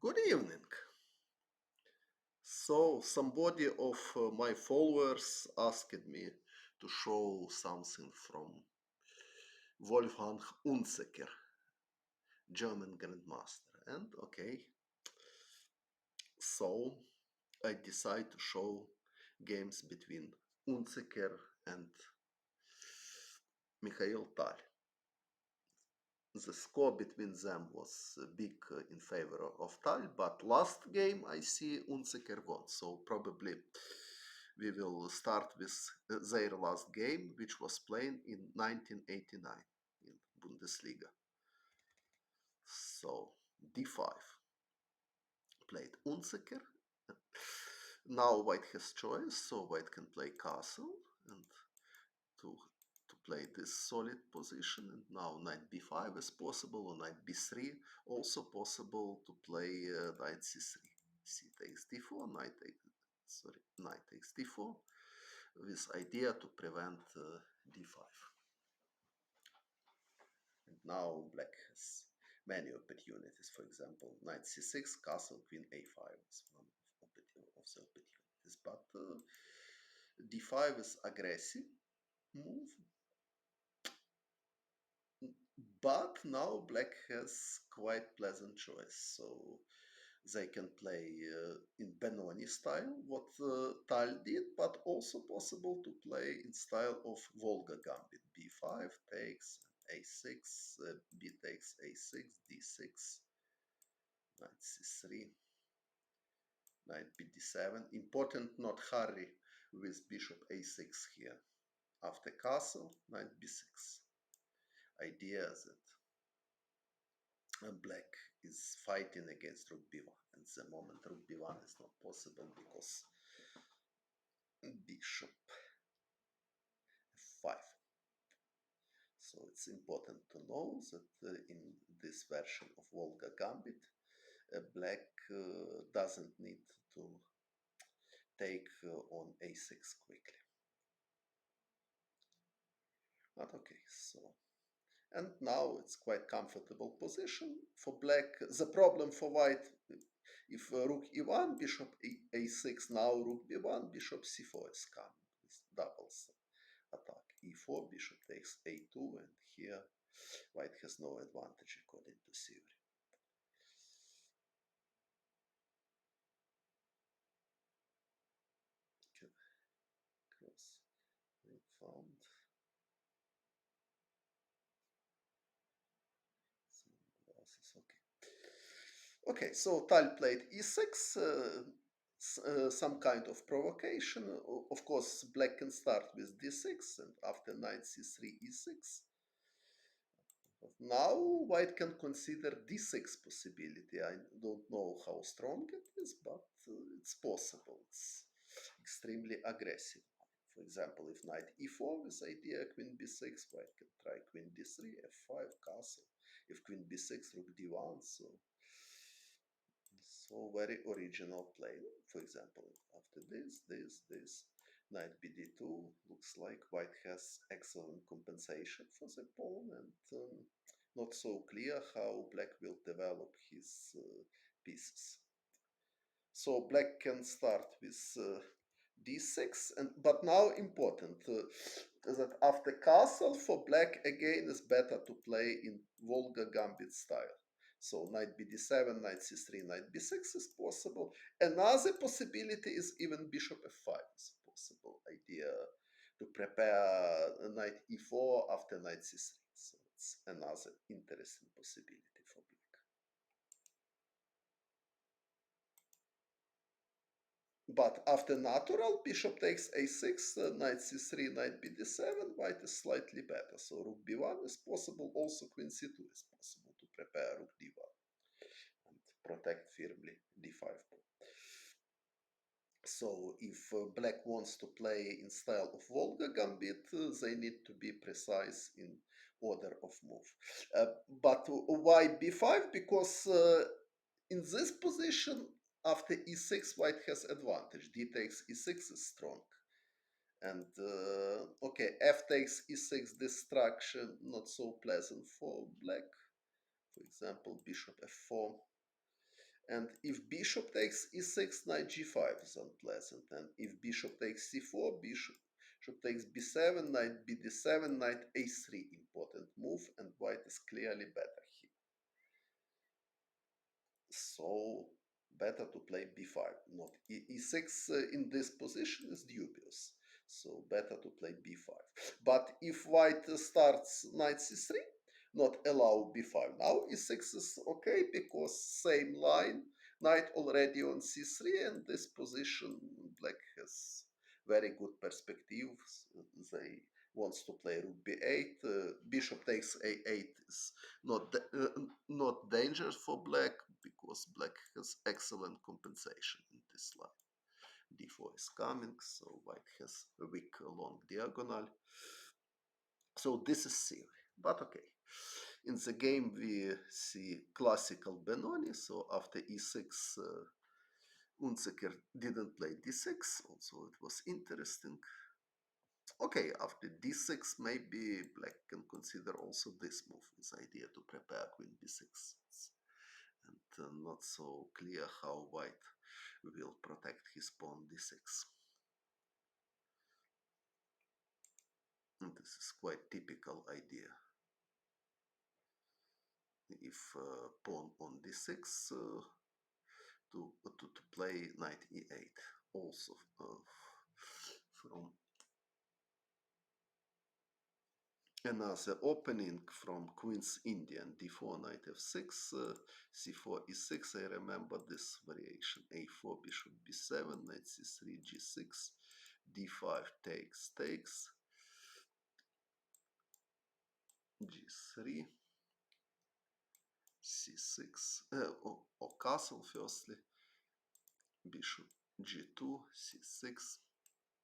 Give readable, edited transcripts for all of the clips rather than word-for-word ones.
Good evening. So, somebody of my followers asked me to show something from Wolfgang Unzicker, German Grandmaster. And okay, so I decide to show games between Unzicker and Mikhail Tal. The score between them was big in favor of Tal, but last game I see Unzicker won. So probably we will start with their last game, which was played in 1989 in Bundesliga. So d5 played Unzicker. Now white has choice, so white can play castle and to play this solid position. And now knight b5 is possible, or knight b3 also possible to play knight c3. C takes d4, knight takes d4, with idea to prevent d5. And now black has many opportunities. For example, knight c6, castle, queen a5 is one of the opportunities. But d5 is aggressive move. But now black has quite pleasant choice. So they can play in Benoni style, what Tal did, but also possible to play in style of Volga gambit. b5 takes a6, b takes a6, d6, knight c3, knight bd7. Important not hurry with bishop a6 here. After castle, knight b6. Idea that black is fighting against rook b1. At the moment, rook b1 is not possible because bishop f5. So it's important to know that in this version of Volga Gambit, black doesn't need to take on a6 quickly. But okay, so. And now it's quite comfortable position for black. The problem for white, if rook e1, bishop a6, now rook b1, bishop c4 is coming with doubles attack. e4, bishop takes a2, and here white has no advantage according to theory. Cross found. Okay. Okay, so Tal played e6, some kind of provocation. Of course, black can start with d6, and after knight c3, e6. Now white can consider d6 possibility. I don't know how strong it is, but it's possible. It's extremely aggressive. For example, if knight e4 with idea queen b6, white can try queen d3, f5, castle. If queen b6, rook d1, so very original play. For example, after this, knight bd2, looks like white has excellent compensation for the pawn, and not so clear how black will develop his pieces. So black can start with d6, but now important that after castle for black again is better to play in Volga Gambit style. So knight bd7, knight c3, knight b6 is possible. Another possibility is even bishop f5 is possible. Idea to prepare knight e4 after knight c3. So it's another interesting possibility for black. But after natural, bishop takes a6, knight c3, knight bd7, white is slightly better. So rook b1 is possible, also queen c2 is possible to prepare rook d1 and protect firmly d5 pawn. So if black wants to play in style of Volga Gambit, they need to be precise in order of move. But why b5? Because in this position, after e6, white has advantage. D takes e6 is strong. And okay, f takes e6 destruction, not so pleasant for black. For example, bishop f4. And if bishop takes e6, knight g5 is unpleasant. And if bishop takes c4, bishop takes b7, knight bd7, knight a3, important move, and white is clearly better here. So better to play b5. Not e6 in this position is dubious. So better to play b5. But if white starts knight c3, not allow b5. Now e6 is okay because same line, knight already on c3, and this position black has very good perspectives. They wants to play rook b8. Bishop takes a8 is not dangerous for black because black has excellent compensation in this line. d4 is coming, so white has a weak long diagonal. So this is theory, but okay. In the game we see classical Benoni, so after e6 Unzicker didn't play d6, also it was interesting. Okay, after d6 maybe black can consider also this move, this idea to prepare queen b6. And not so clear how white will protect his pawn d6. And this is quite typical idea. If pawn on d6 to play knight e8 also from another opening from Queen's Indian d4 knight f6 c4 e6. I remember this variation: a4 bishop b7 knight c3 g6 d5 takes g3 c6 or castle firstly, bishop g2 c6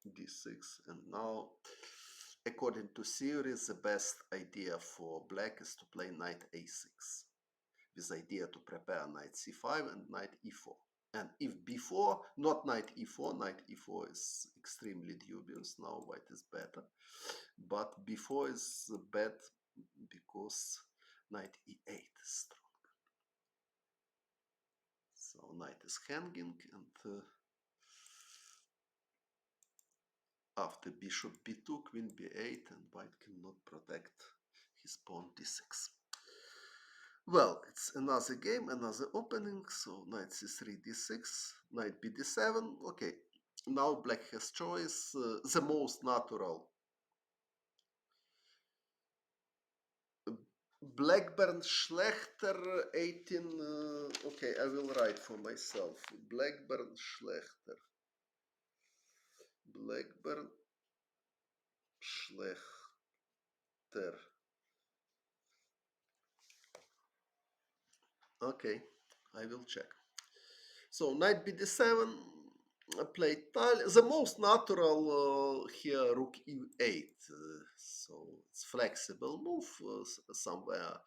d6, and now according to theory the best idea for black is to play knight a6 with idea to prepare knight c5 and knight e4. And if b4, not knight e4, knight e4 is extremely dubious, now white is better, but b4 is bad because knight e8 is strong. So knight is hanging, and after bishop b2, queen b8, and white cannot protect his pawn d6. Well, it's another game, another opening, so knight c3 d6, knight b d7, okay. Now black has choice, the most natural. Blackburn Schlechter 18, okay, I will write for myself. Blackburn Schlechter. Blackburn Schlechter. Okay, I will check. So knight b d7, played tile. The most natural here, rook e8. So it's flexible move. Somewhere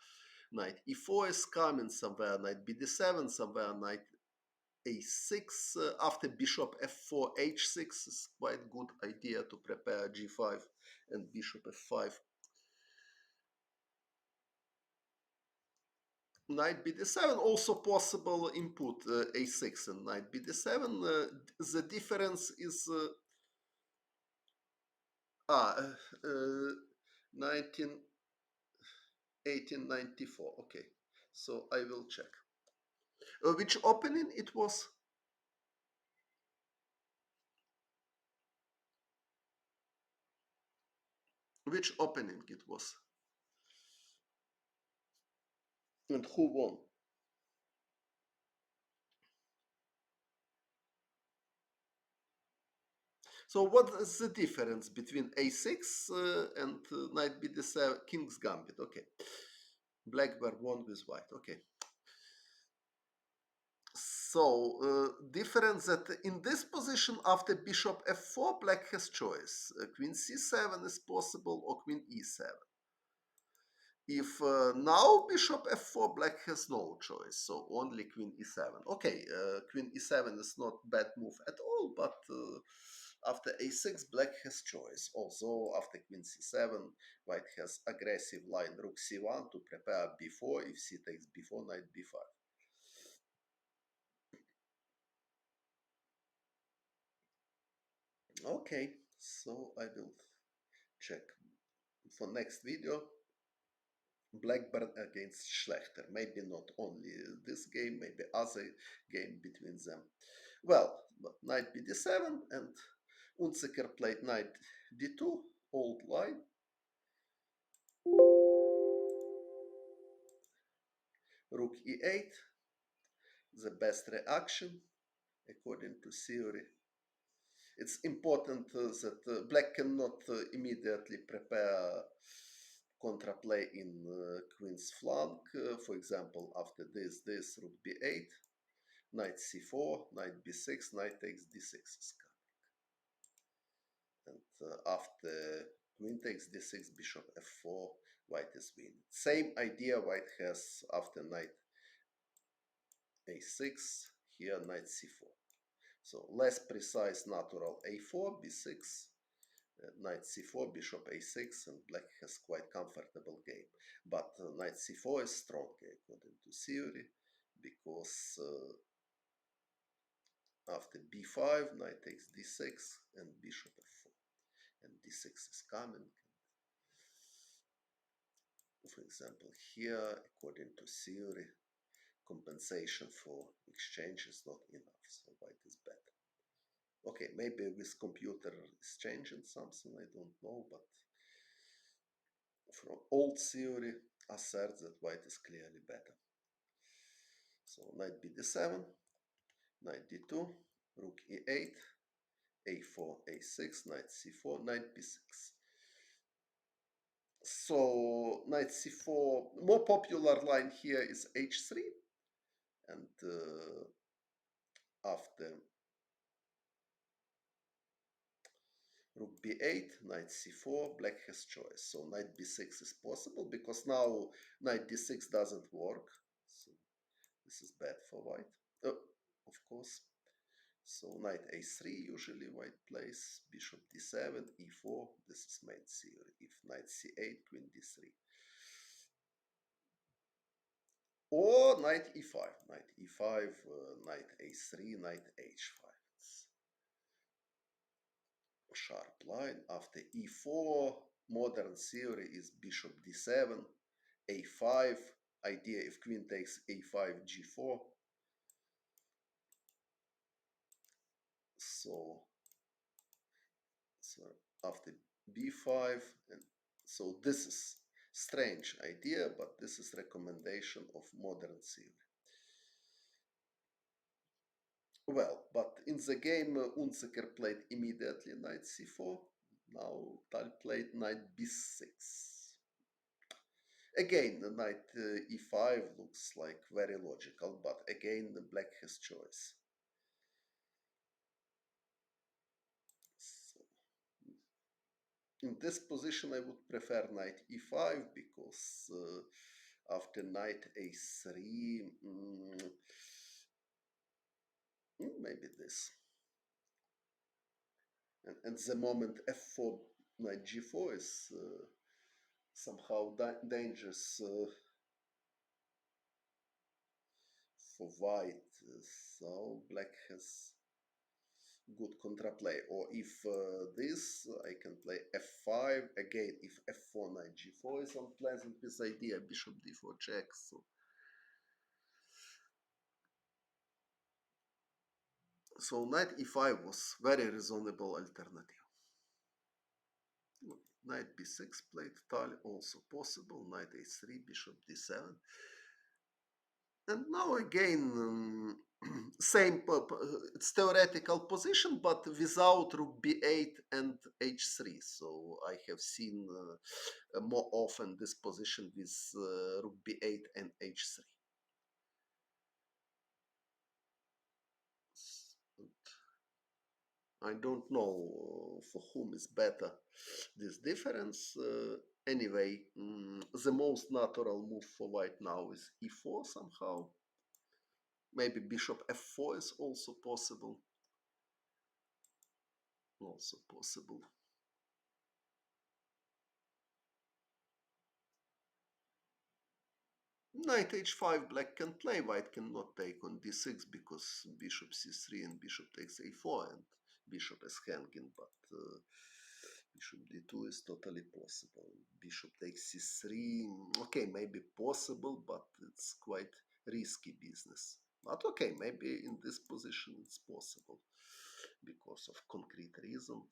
knight e4 is coming, somewhere knight b d7, somewhere knight a6. After bishop f4, h6 is quite good idea to prepare g5 and bishop f5. Knight b d7 also possible input a6 and knight b d7. The difference is 19 1894. Okay, so I will check which opening it was. Which opening it was, and who won. So what is the difference between a6 and knight b d7, king's gambit? Okay, Blackburn won with white. Okay, so difference that in this position after bishop f4 black has choice. Queen c7 is possible or queen e7. If now bishop f4 black has no choice, so only queen e7. Okay, queen e7 is not bad move at all, but after a6 black has choice. Also after queen c7 white has aggressive line rook c1 to prepare b4. If c takes b4, knight b5. Okay, so I will check for next video. Blackburn against Schlechter. Maybe not only this game, maybe other game between them. Well, knight bd7 and Unzicker played knight d2, old line. Rook e8, the best reaction according to theory. It's important that black cannot immediately prepare contraplay in queen's flank. For example, after this rook b8, knight c4, knight b6, knight takes d6 is coming. And after queen takes d6, bishop f4, white is winning. Same idea white has after knight a6, here knight c4. So less precise natural a4, b6, knight c4, bishop a6, and black has quite comfortable game. But knight c4 is strong according to theory, because after b5, knight takes d6, and bishop f4. And d6 is coming. For example, here, according to theory, compensation for exchange is not enough, so white is better. Okay, maybe with computer is changing something, I don't know, but from old theory asserts that white is clearly better. So knight bd7, knight d2, rook e8, a4, a6, knight c4, knight b6. So knight c4, more popular line here is h3, and after rook b8, knight c4, black has choice. So knight b6 is possible, because now knight d6 doesn't work. So this is bad for white, of course. So knight a3 usually white plays, bishop d7, e4, this is main theory. If knight c8, queen d3. Or knight e5, knight e5, knight a3, knight h5. It's a sharp line. After e4, modern theory is bishop d7, a5, idea if queen takes a5, g4. So after b5, and so this is strange idea, but this is recommendation of modern theory. Well, but in the game Unzicker played immediately knight c4. Now Tal played knight b6. Again, the knight e5 looks like very logical, but again the black has choice. So, in this position I would prefer knight e5, because after knight a3, maybe this. And the moment f4, knight g4 is somehow dangerous for white. So black has good contraplay. Or if this, I can play f5. Again, if f4, knight g4 is unpleasant with idea, bishop d4 checks. So knight e5 was very reasonable alternative. Knight b6 played Tal, also possible. Knight a3, bishop d7. And now again, same, it's theoretical position, but without rook b8 and h3. So I have seen more often this position with rook b8 and h3. I don't know for whom is better this difference. Anyway, the most natural move for white now is e4 somehow. Maybe bishop f4 is also possible. Also possible. Knight h5 black can play, white cannot take on d6 because bishop c3 and bishop takes a4, and bishop is hanging, but bishop d2 is totally possible. Bishop takes c3. Okay, maybe possible, but it's quite risky business. But okay, maybe in this position it's possible because of concrete reasons.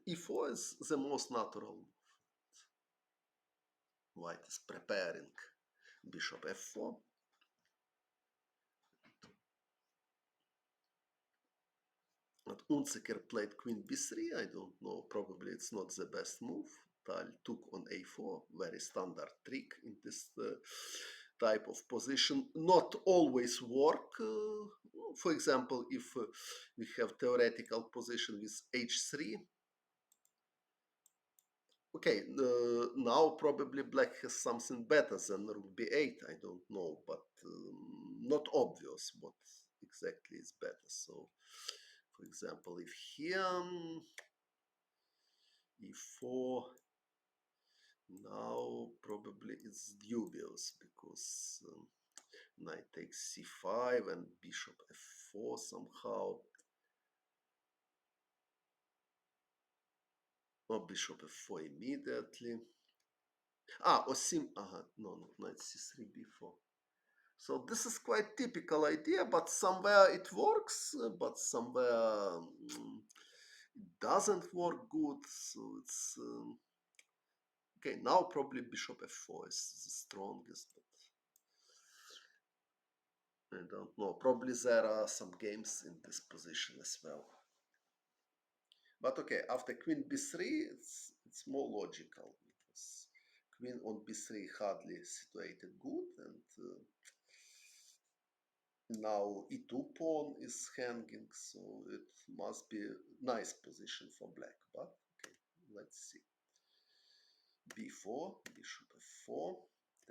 E4 is the most natural. White is preparing bishop f4. But Unzicker played queen b3. I don't know, probably it's not the best move. Tal took on a4, very standard trick in this type of position. Not always work. For example, if we have theoretical position with h3, okay, now probably black has something better than rook b8. I don't know, but not obvious what exactly is better. So, for example, if here e4, now probably it's dubious because knight takes c5 and bishop f4 somehow. Or bishop f4 immediately. Or sim. No, knight c3 b4. So this is quite typical idea, but somewhere it works, but somewhere it doesn't work good. So it's okay. Now probably bishop f4 is the strongest, but I don't know. Probably there are some games in this position as well. But okay, after queen b3, it's more logical because queen on b3 hardly situated good, and now e2 pawn is hanging, so it must be a nice position for black. But okay, let's see. b4, bishop f4,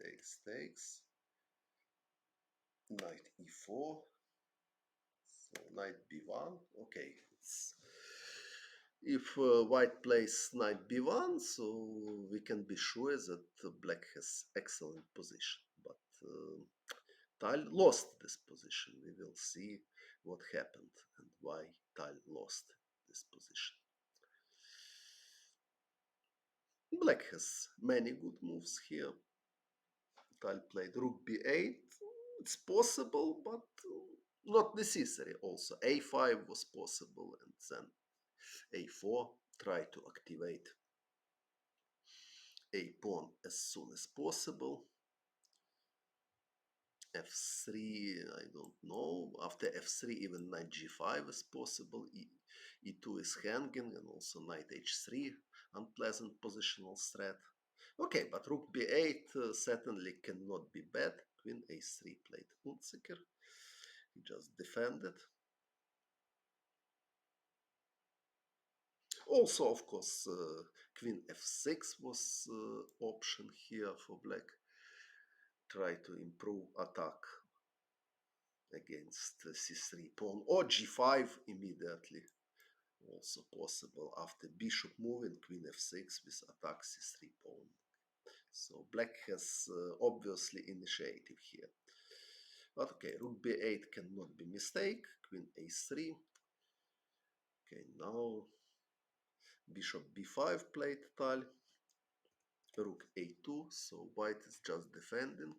takes, knight e4, so knight b1. Okay, if white plays knight b1, so we can be sure that black has excellent position. But Tal lost this position. We will see what happened and why Tal lost this position. Black has many good moves here. Tal played rook b8. It's possible, but not necessary. Also, a5 was possible, and then a4. Try to activate a pawn as soon as possible. f3, I don't know. After f3, even knight g5 is possible. e2 is hanging, and also knight h3, unpleasant positional threat. Okay, but rook b8 certainly cannot be bad. Queen a3 played Unzicker. He just defended. Also, of course, queen f6 was option here for black. Try to improve attack against c3 pawn, or g5 immediately. Also possible after bishop moving, queen f6 with attack c3 pawn. So black has obviously initiative here. But okay, rook b8 cannot be mistake. Queen a3. Okay, now bishop b5 played Tal. Rook a2, so white is just defending.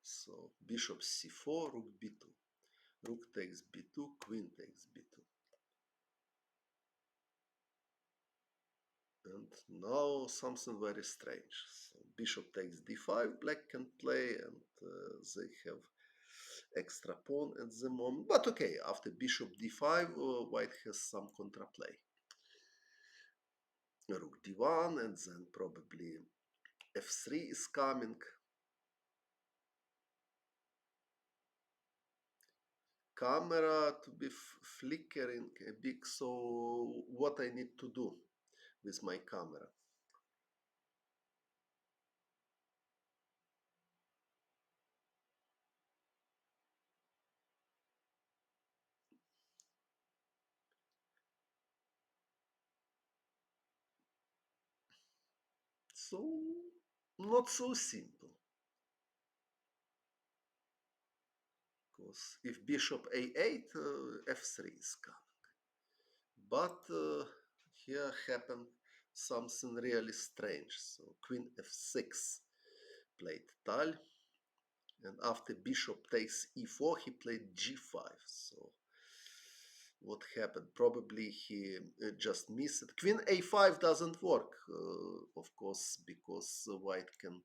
So bishop c4, rook b2. Rook takes b2, queen takes b2. And now something very strange. So bishop takes d5, black can play, and they have extra pawn at the moment. But okay, after bishop d5, white has some contraplay. Rook d1, and then probably f3 is coming. Camera to be flickering a bit, so what I need to do with my camera? So not so simple. because if bishop a8, f3 is coming. But here happened something really strange. So queen f6 played Tal, and after bishop takes e4, he played g5. So what happened? Probably he just missed it. Queen a5 doesn't work, of course, because white can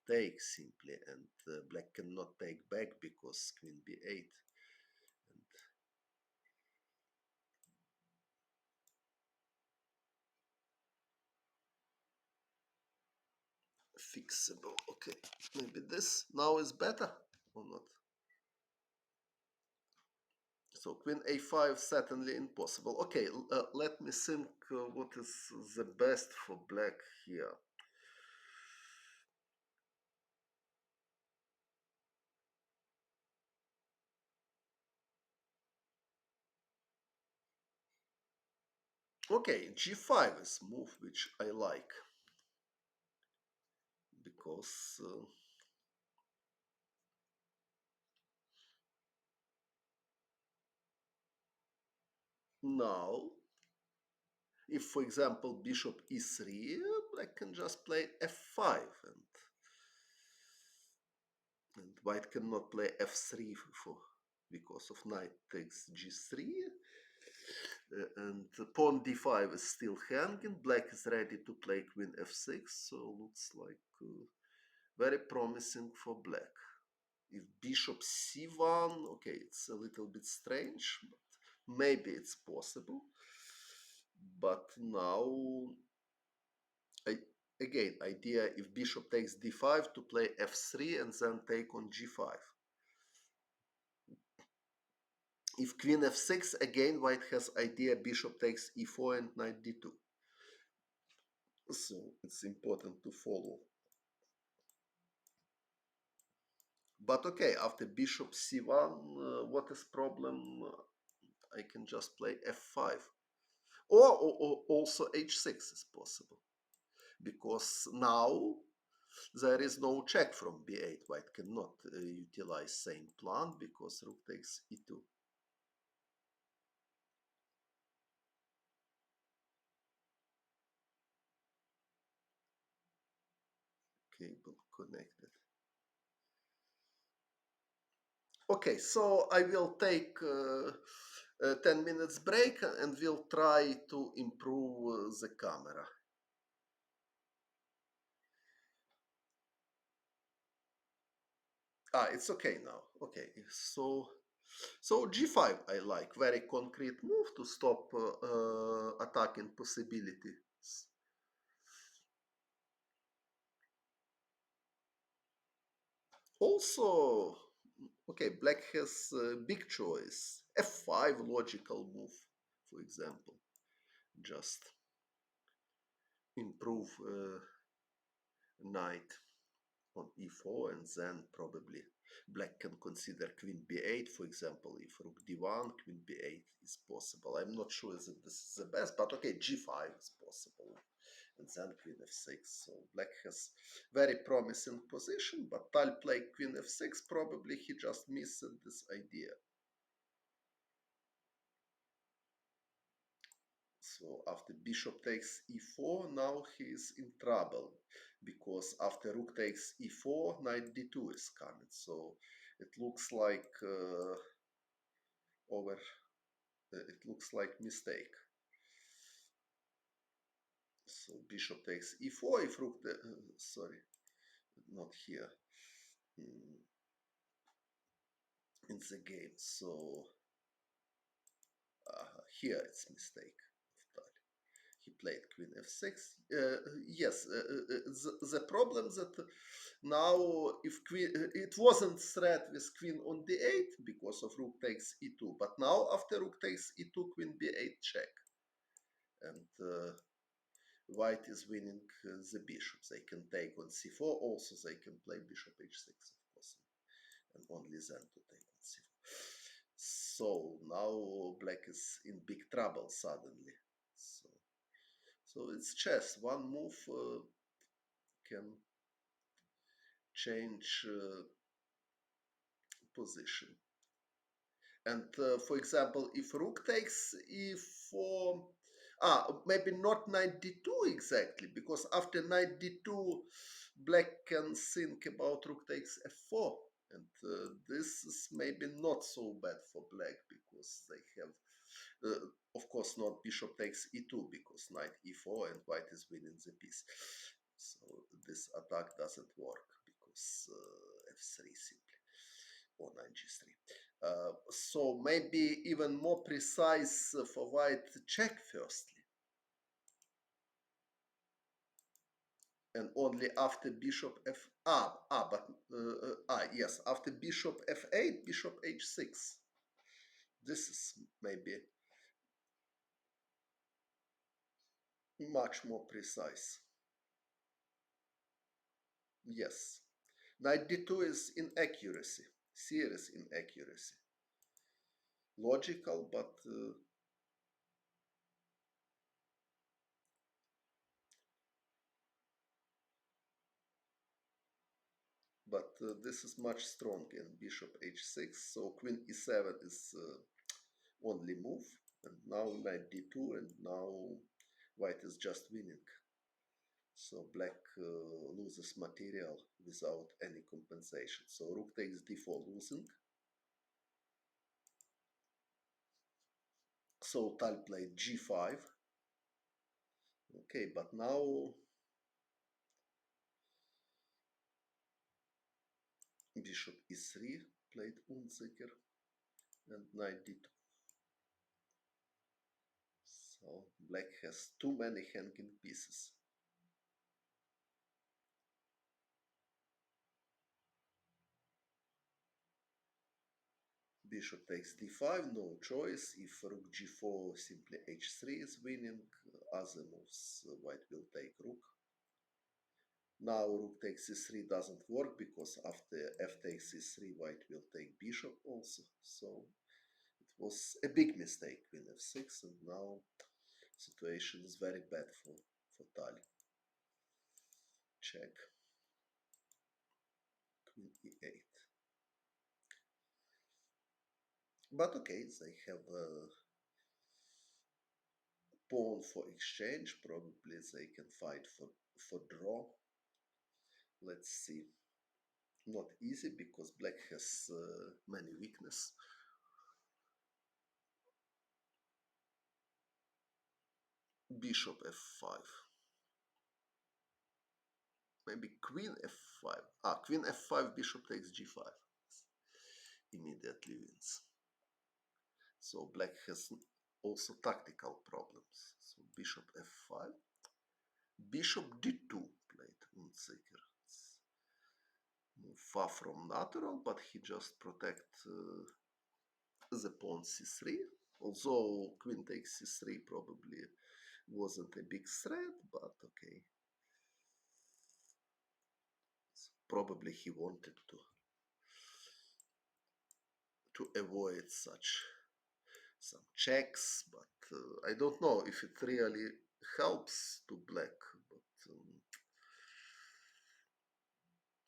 take simply, and black cannot take back because queen b8. And fixable. Okay, maybe this now is better or not. So queen a5 certainly impossible. Okay, let me think what is the best for black here. Okay, g5 is move which I like because now if for example bishop e3, black can just play f5, and white cannot play f3 for because of knight takes g3, and pawn d5 is still hanging. Black is ready to play queen f6, so looks like very promising for black. If bishop c1, okay, it's a little bit strange, but maybe it's possible. But now, again, idea if bishop takes d5 to play f3 and then take on g5. If queen f6, again, white has idea bishop takes e4 and knight d2. So it's important to follow. But okay, after bishop c1, what is problem? I can just play f5. Or also h6 is possible. Because now there is no check from b8. White cannot utilize same plan because rook takes e2. Cable connected. Okay, so I will take 10 minutes break and we'll try to improve the camera. It's okay now. Okay, so g5 I like, very concrete move to stop attacking possibilities. Also, okay, black has a big choice. f5 logical move, for example. Just improve knight on e4, and then probably black can consider queen b8, for example. If rook d1, queen b8 is possible. I'm not sure that this is the best, but okay, g5 is possible, and then queen f6. So black has very promising position, but Tal played queen f6. Probably he just missed this idea. So after bishop takes e4, now he is in trouble, because after rook takes e4, knight d2 is coming. So it looks like it looks like mistake. So bishop takes e4. If rook, sorry, not here, in the game. So here it's mistake. He played queen f6. Yes, the problem that now if queen, it wasn't threat with queen on d8 because of rook takes e2, but now after rook takes e2, queen b8 check, and white is winning the bishop. They can take on c4. Also, they can play bishop h6, of course, and only then to take on c4. So now black is in big trouble suddenly. So it's chess. One move can change position. And for example, if rook takes e4, maybe not knight d2 exactly, because after knight d2, black can think about rook takes f4. And this is maybe not so bad for black, because they have, of course, not bishop takes e2, because knight e4 and white is winning the piece. So this attack doesn't work, because f3 simply, or knight g3. So maybe even more precise for white, check firstly. And only after bishop f, yes, after bishop f8, bishop h6. This is maybe much more precise. Yes. Knight d2 is inaccuracy, serious inaccuracy. Logical, but this is much stronger in bishop h6. So queen e7 is only move, and now knight d2, and now white is just winning. So black loses material without any compensation. So rook takes d4 losing. So Tal played g5. Okay, but now bishop e3 played Unzicker, and knight d2. So black has too many hanging pieces. Bishop takes d5, no choice. If rook g4, simply h3 is winning. Other moves, white will take rook. Now rook takes c3 doesn't work, because after f takes c3, white will take bishop also. So it was a big mistake, queen f6, and now situation is very bad for Tali. Check. Queen e8. But okay, they have a pawn for exchange. Probably they can fight for draw. Let's see. Not easy, because black has many weaknesses. Bishop f5. Maybe queen f5. Queen f5, bishop takes g5. Immediately wins. So black has also tactical problems. So bishop f5. Bishop d2 played Unzicker. Far from natural, but he just protect the pawn c3. Although queen takes c3 probably wasn't a big threat, but okay. So probably he wanted to avoid such some checks, but I don't know if it really helps to black.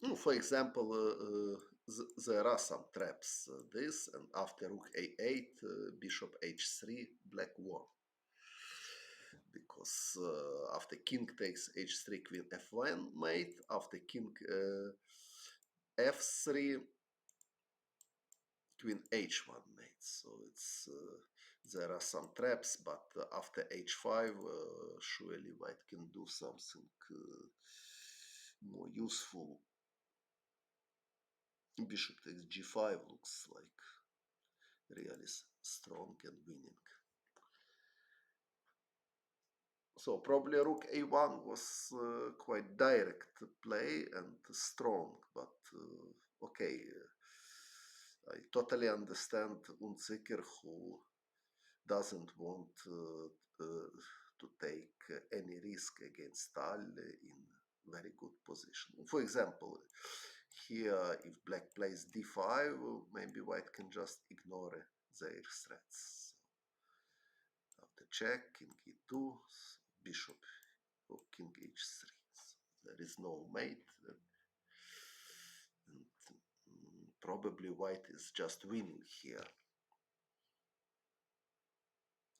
But for example, there are some traps. This, and after rook a8, bishop h3, black won. Because after king takes h3, queen f1 mate, after king f3, queen h1 mate. So it's there are some traps, but after h5, surely white can do something more useful. Bishop takes g5 looks like really strong and winning. So probably rook a1 was quite direct play and strong, but okay. I totally understand Unzicker, who doesn't want to take any risk against Tal in very good position. For example, here if black plays d5, maybe white can just ignore their threats. After check, king e2, bishop or king h3. So there is no mate, and probably white is just winning here.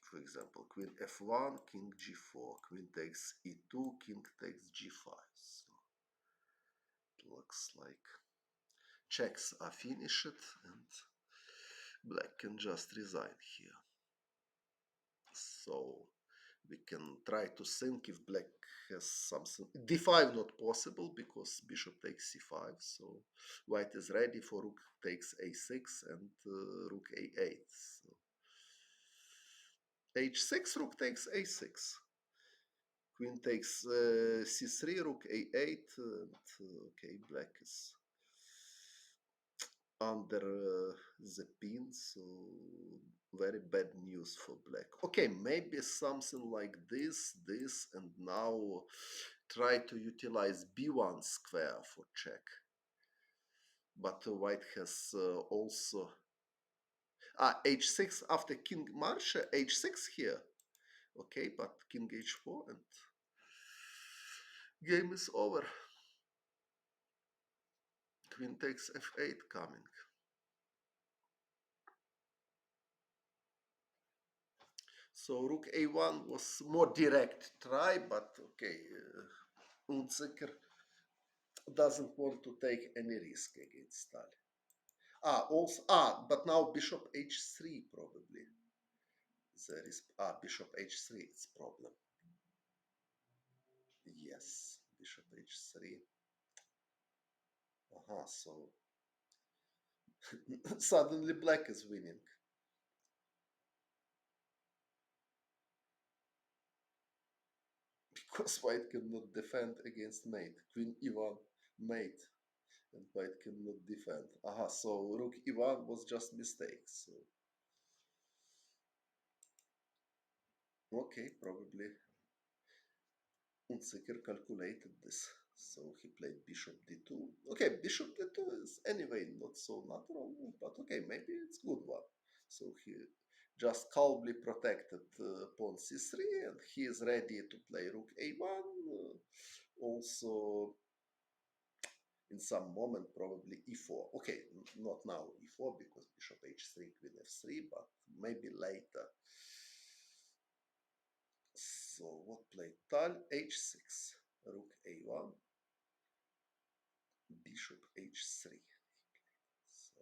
For example, queen f1, king g4, queen takes e2, king takes g5. So it looks like checks are finished and black can just resign here. So we can try to think if black has something. d5 not possible because bishop takes c5. So white is ready for rook takes a6 and rook a8. So h6, rook takes a6. Queen takes c3, rook a8. And, okay, black is under the pin, so very bad news for black. Okay, maybe something like this, and now try to utilize b1 square for check. But white has also h6 after king march, h6 here. Okay, but king h4 and game is over. Queen takes f8 coming. So rook a1 was more direct try, but okay, Unzicker doesn't want to take any risk against Tal. But now bishop h3 probably. There is bishop h3. It's problem. Yes, bishop h3. So suddenly black is winning. Because white cannot defend against mate. Queen e1 mate, and white cannot defend. So rook e1 was just mistake. So okay, probably Unzicker calculated this. So he played bishop d2. Okay, bishop d2 is anyway not so natural, but okay, maybe it's good one. So he just calmly protected pawn c3, and he is ready to play rook a1. Also, in some moment, probably e4. Okay, not now e4 because bishop h3, queen f3, but maybe later. So what played Tal? h6, rook a1, bishop h3. So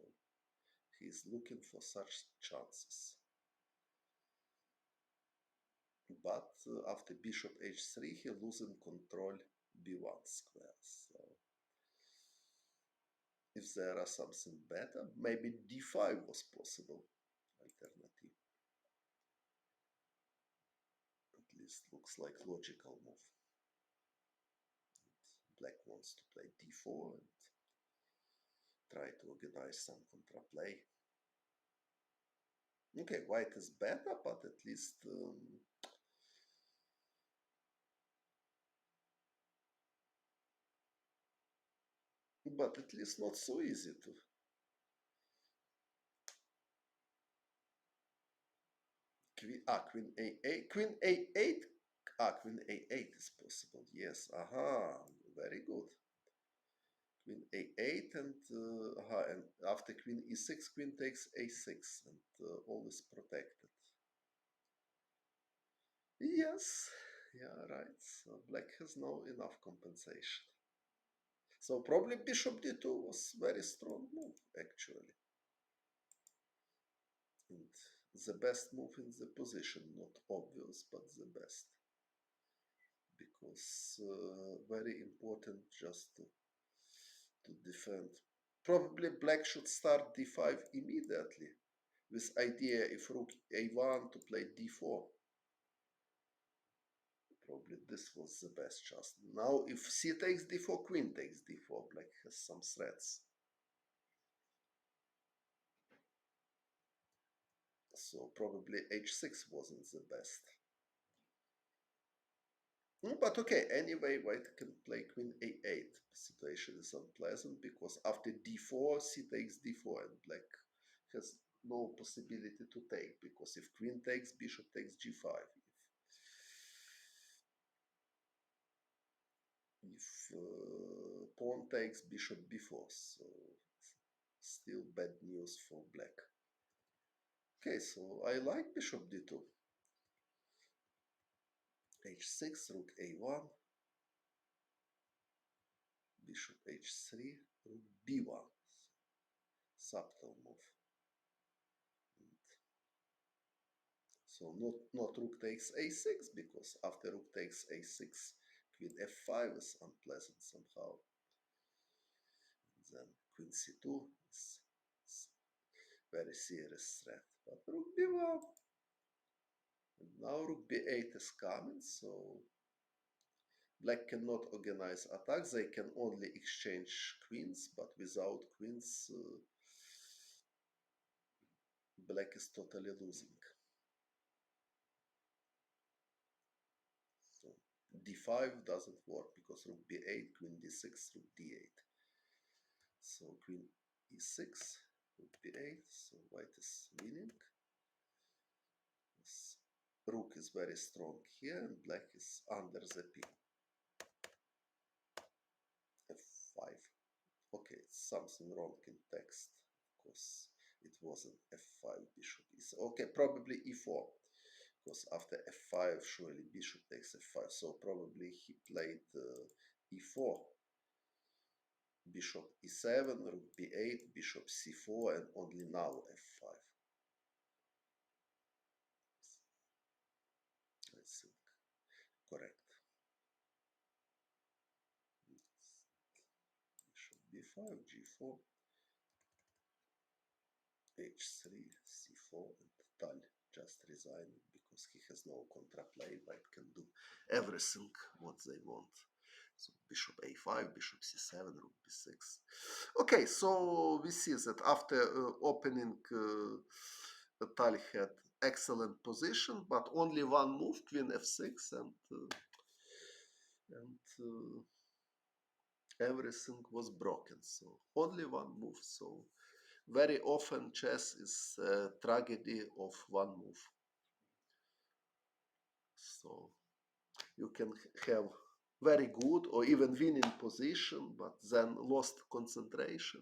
he's looking for such chances. But after bishop h3, he losing control b1 square. So if there are something better, maybe d5 was possible alternative. At least looks like logical move. Black wants to play d4 and try to organize some contraplay. Okay, white is better, but at least not so easy to. Queen a8, queen a8. Queen a8 is possible. Yes. Very good. Queen a8 and after queen e6, queen takes a6 and all is protected. Yes. Yeah, right. So black has no enough compensation. So probably bishop d2 was very strong move actually. And the best move in the position, not obvious, but the best. Because very important just to defend. Probably black should start d5 immediately with idea if rook a1 to play d4. Probably this was the best chance. Now if c takes d4, queen takes d4, black has some threats. So probably h6 wasn't the best. But okay, anyway, white can play queen a8. The situation is unpleasant because after d4, c takes d4, and black has no possibility to take because if queen takes, bishop takes g5. If pawn takes, bishop b4. So still bad news for black. Okay, so I like bishop d2. h6, rook a1, bishop h3, rook b1. Subtle move. So not rook takes a6, because after rook takes a6, queen f5 is unpleasant somehow. And then queen c2 is very serious threat. But rook b1. And now rook b8 is coming, so black cannot organize attacks. They can only exchange queens, but without queens, black is totally losing. So d5 doesn't work because rook b8, queen d6, rook d8. So queen e6, rook b8, so white is winning. This rook is very strong here, and black is under the pin. f5. Okay, it's something wrong in text, because it wasn't f5, bishop e6. Okay, probably e4, because after f5, surely bishop takes f5. So probably he played e4. Bishop e7, rook b8, bishop c4, and only now f5. I think correct. Bishop b5, g4, h3, c4, and Tal just resigned because he has no contraplay. White can do everything what they want. So bishop a5, bishop c7, rook b6. Okay, so we see that after opening, Tal had excellent position, but only one move, queen f6, and everything was broken. So only one move. So very often chess is a tragedy of one move. So you can have very good or even winning position, but then lost concentration.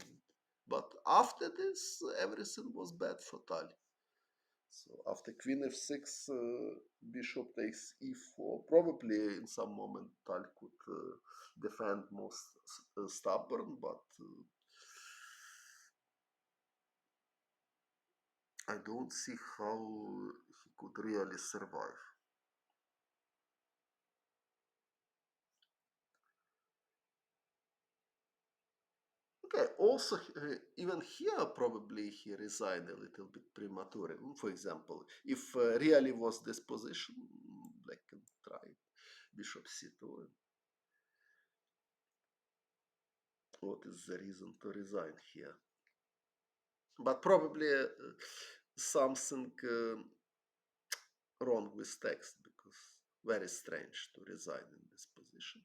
But after this, everything was bad for Tal. So after queen f6, bishop takes e4. Probably in some moment Tal could defend most stubborn, but I don't see how he could really survive. Okay, also even here probably he resigned a little bit prematurely. For example, if really was this position, black can try bishop c2. What is the reason to resign here? But probably something wrong with text, because very strange to resign in this position.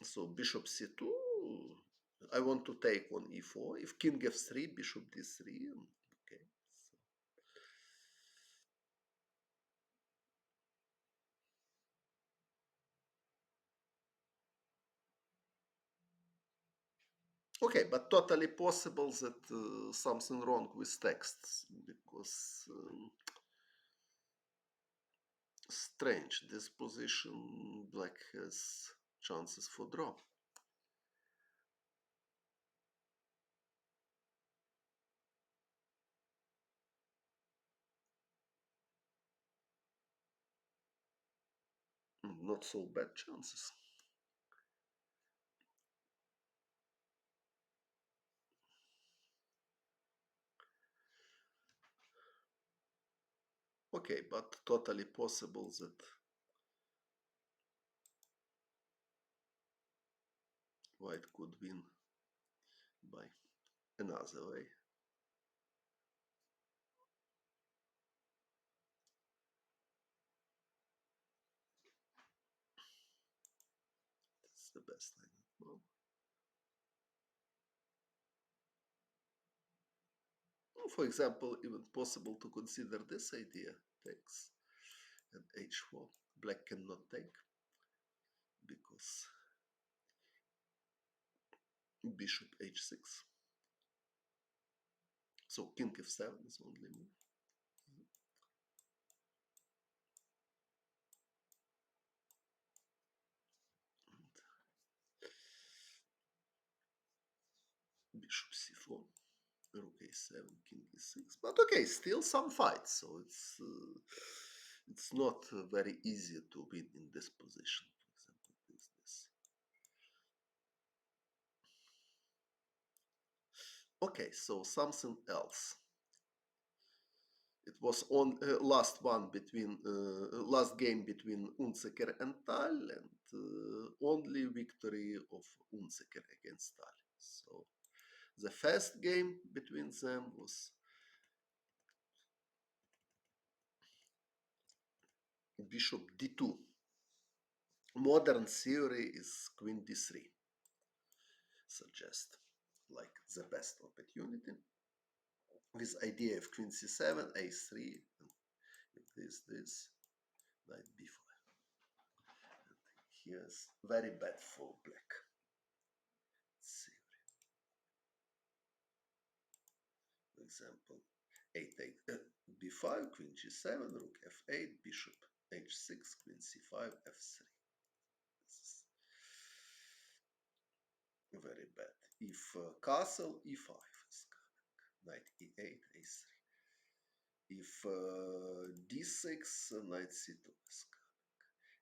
So bishop c2, I want to take on e4. If king f3, bishop d3, okay. So. Okay, but totally possible that something wrong with texts, because strange, this position black has chances for draw. Not so bad chances. Okay, but totally possible that white could win by another way. That's the best I know. Well, for example, even possible to consider this idea, takes and h4. Black cannot take because bishop h6. So king f7 is only move. bishop c4, rook a7, king e6. But okay, still some fights, so it's not very easy to win in this position. For example, this. Okay, so something else. It was on last game between Unzicker and Tal, and only victory of Unzicker against Tal. So the first game between them was bishop d2. Modern theory is queen d3. Suggest like the best opportunity with idea of queen c7, a3, and this, knight b5. Here's very bad for black. Theory. For example, a8, b5, queen g7, rook f8, bishop h6, queen c5, f3. This is very bad. If castle, e5 is coming, knight e8, a3. If d6, knight c2 is coming.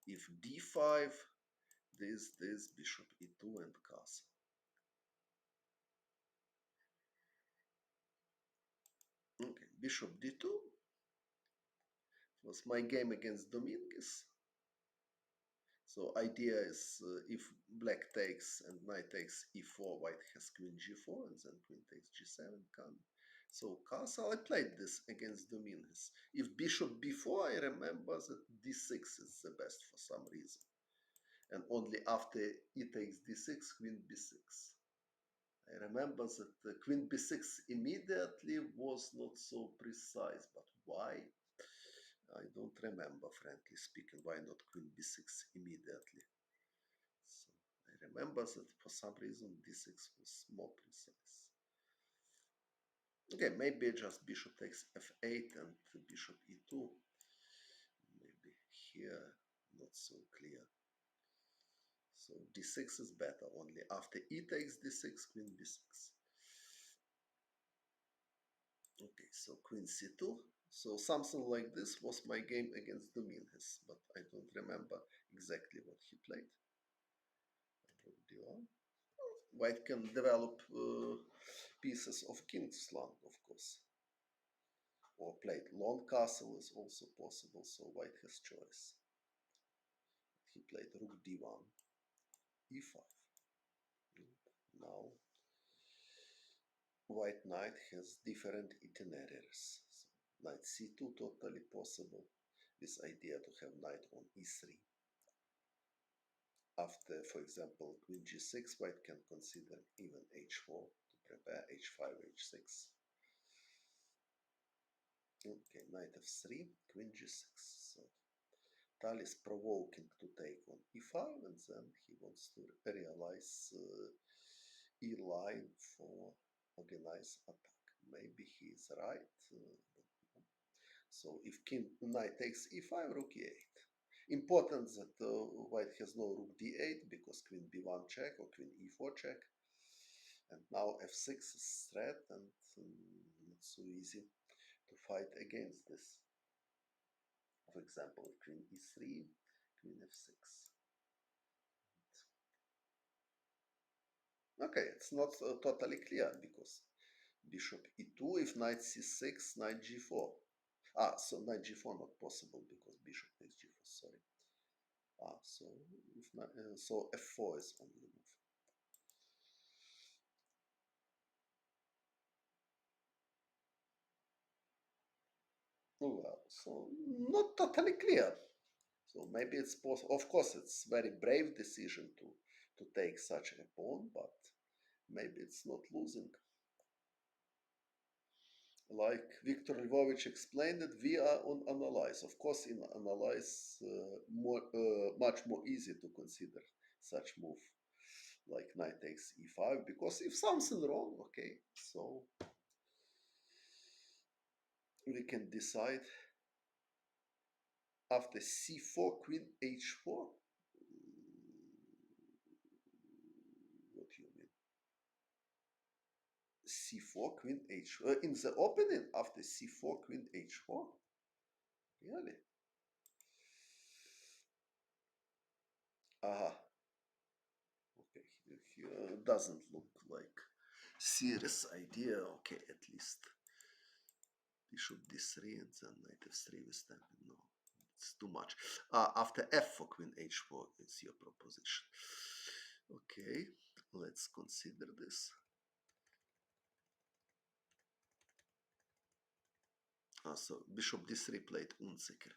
If d5, this bishop e2 and castle. Okay, bishop d2 was my game against Dominguez. So idea is if black takes and knight takes e4, white has queen g4, and then queen takes g7, come. So castle, I played this against Dominguez. If bishop b4, I remember that d6 is the best for some reason. And only after e takes d6, queen b6. I remember that queen b6 immediately was not so precise, but why? I don't remember, frankly speaking, why not queen b6 immediately. So I remember that for some reason d6 was more precise. Okay, maybe just bishop takes f8 and bishop e2. Maybe here not so clear. So d6 is better, only after e takes d6, queen b6. Okay, so queen c2. So something like this was my game against Dominguez, but I don't remember exactly what he played. d1. White can develop pieces of Kingsland, of course. Or played long castle is also possible, so white has choice. He played rook d1, e5. Now white knight has different itineraries. So knight c2 totally possible, this idea to have knight on e3. After, for example, queen g6, white can consider even h4 to prepare h5, h6. Okay, knight f3, queen g6. So Tal is provoking to take on e5, and then he wants to realize e line for organized attack. Maybe he is right. So if knight takes e5, rook e8. Important that white has no rook d8 because queen b1 check or queen e4 check. And now f6 is threat, and not so easy to fight against this. For example, queen e3, queen f6. Okay, it's not totally clear because bishop e2, if knight c6, knight g4. So knight g4 not possible because bishop takes g4, sorry. So if so f4 is only move. Well, so not totally clear. So maybe it's possible. Of course, it's very brave decision to take such a pawn, but maybe it's not losing. Like Viktor Lvovich explained it, we are on analyze. Of course, in analyze, much more easy to consider such move, like knight takes e5, because if something wrong, okay, so we can decide after c4, queen h4. What do you mean? c4, queen h. In the opening, after c4, queen h4. Really? Aha. Okay, here doesn't look like serious idea. Okay, at least bishop d3 and then knight f3 with them. No, it's too much. After f4, queen h4 is your proposition. Okay, let's consider this. So bishop d3 played Unzicker.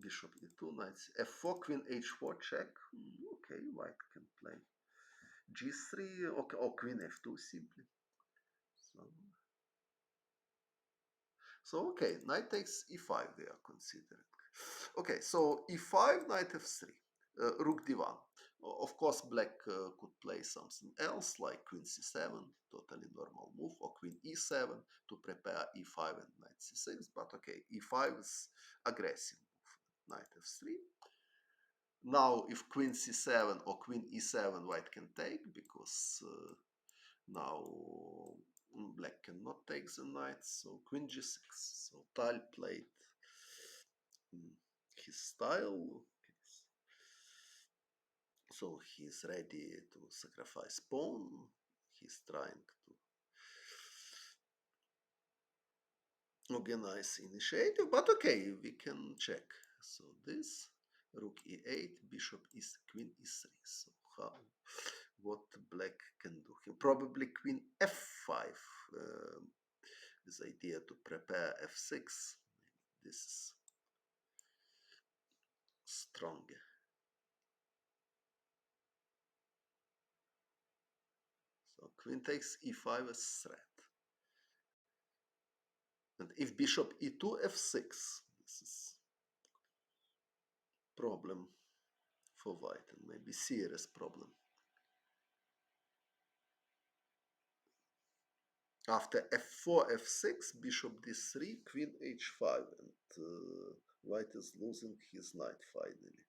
Bishop e2, knight f4, queen h4 check. Okay, white can play g3, okay, or queen f2 simply. So okay, knight takes e5 they are considering. Okay, so e5, knight f3, rook d1. Of course, black could play something else like queen c7, totally normal move, or queen e7 to prepare e5 and knight c6. But okay, e5 is aggressive move. Knight f3. Now, if queen c7 or queen e7, white can take because now black cannot take the knight. So queen g6. So Tal played his style. So he's ready to sacrifice pawn. He's trying to organize initiative, but okay, we can check. So this rook e8, bishop is queen e3. So how? What black can do? Probably queen f5 with idea to prepare f6. This is stronger. So queen takes e5 as threat. And if bishop e2, f6, this is problem for white and maybe serious problem. After f4, f6, bishop d3, queen h5, and white is losing his knight finally.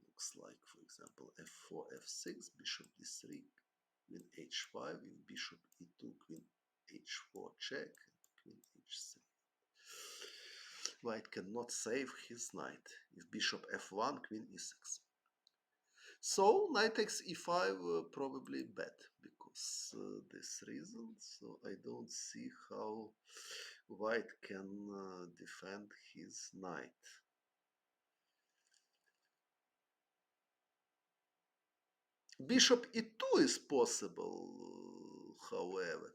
Looks like, for example, f4, f6, bishop d3, queen h5, with bishop e2, queen h4 check, and queen h3. White cannot save his knight. If bishop f1, queen e6. So knight takes e5 probably bad because this reason. So I don't see how white can defend his knight. Bishop e2 is possible, however.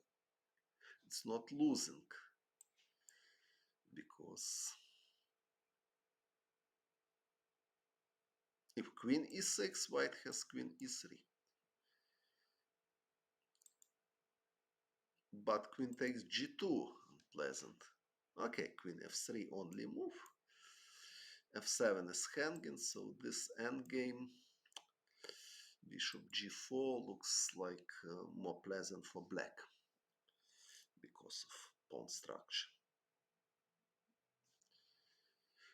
It's not losing because if queen e6, white has queen e3. But queen takes g2, pleasant. Okay, queen f3 only move. f7 is hanging, so this endgame, bishop g4, looks like more pleasant for black because of pawn structure.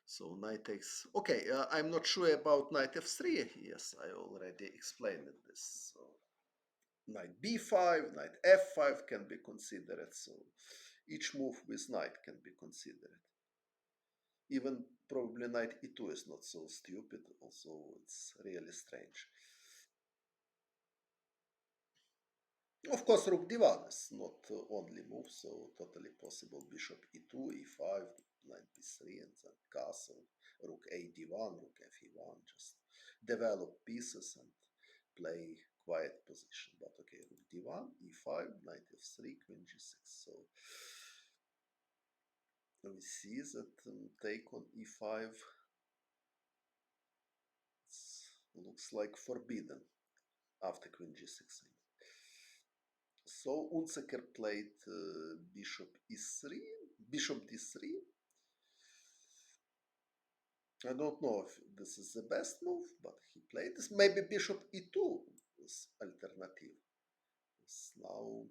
So knight takes. Okay, I'm not sure about knight f3. Yes, I already explained this. So knight b5, knight f5 can be considered. So each move with knight can be considered. Even probably knight e2 is not so stupid. Also, it's really strange. Of course, rook d1 is not only move, so totally possible bishop e2, e5, knight b3, and then castle, rook a d1, rook f e1, just develop pieces and play quiet position. But okay, rook d1, e5, knight f3, queen g6. So we see that take on e5 looks like forbidden after queen g6. So Unzicker played bishop e3, bishop d3. I don't know if this is the best move, but he played this. Maybe bishop e2 is alternative. Now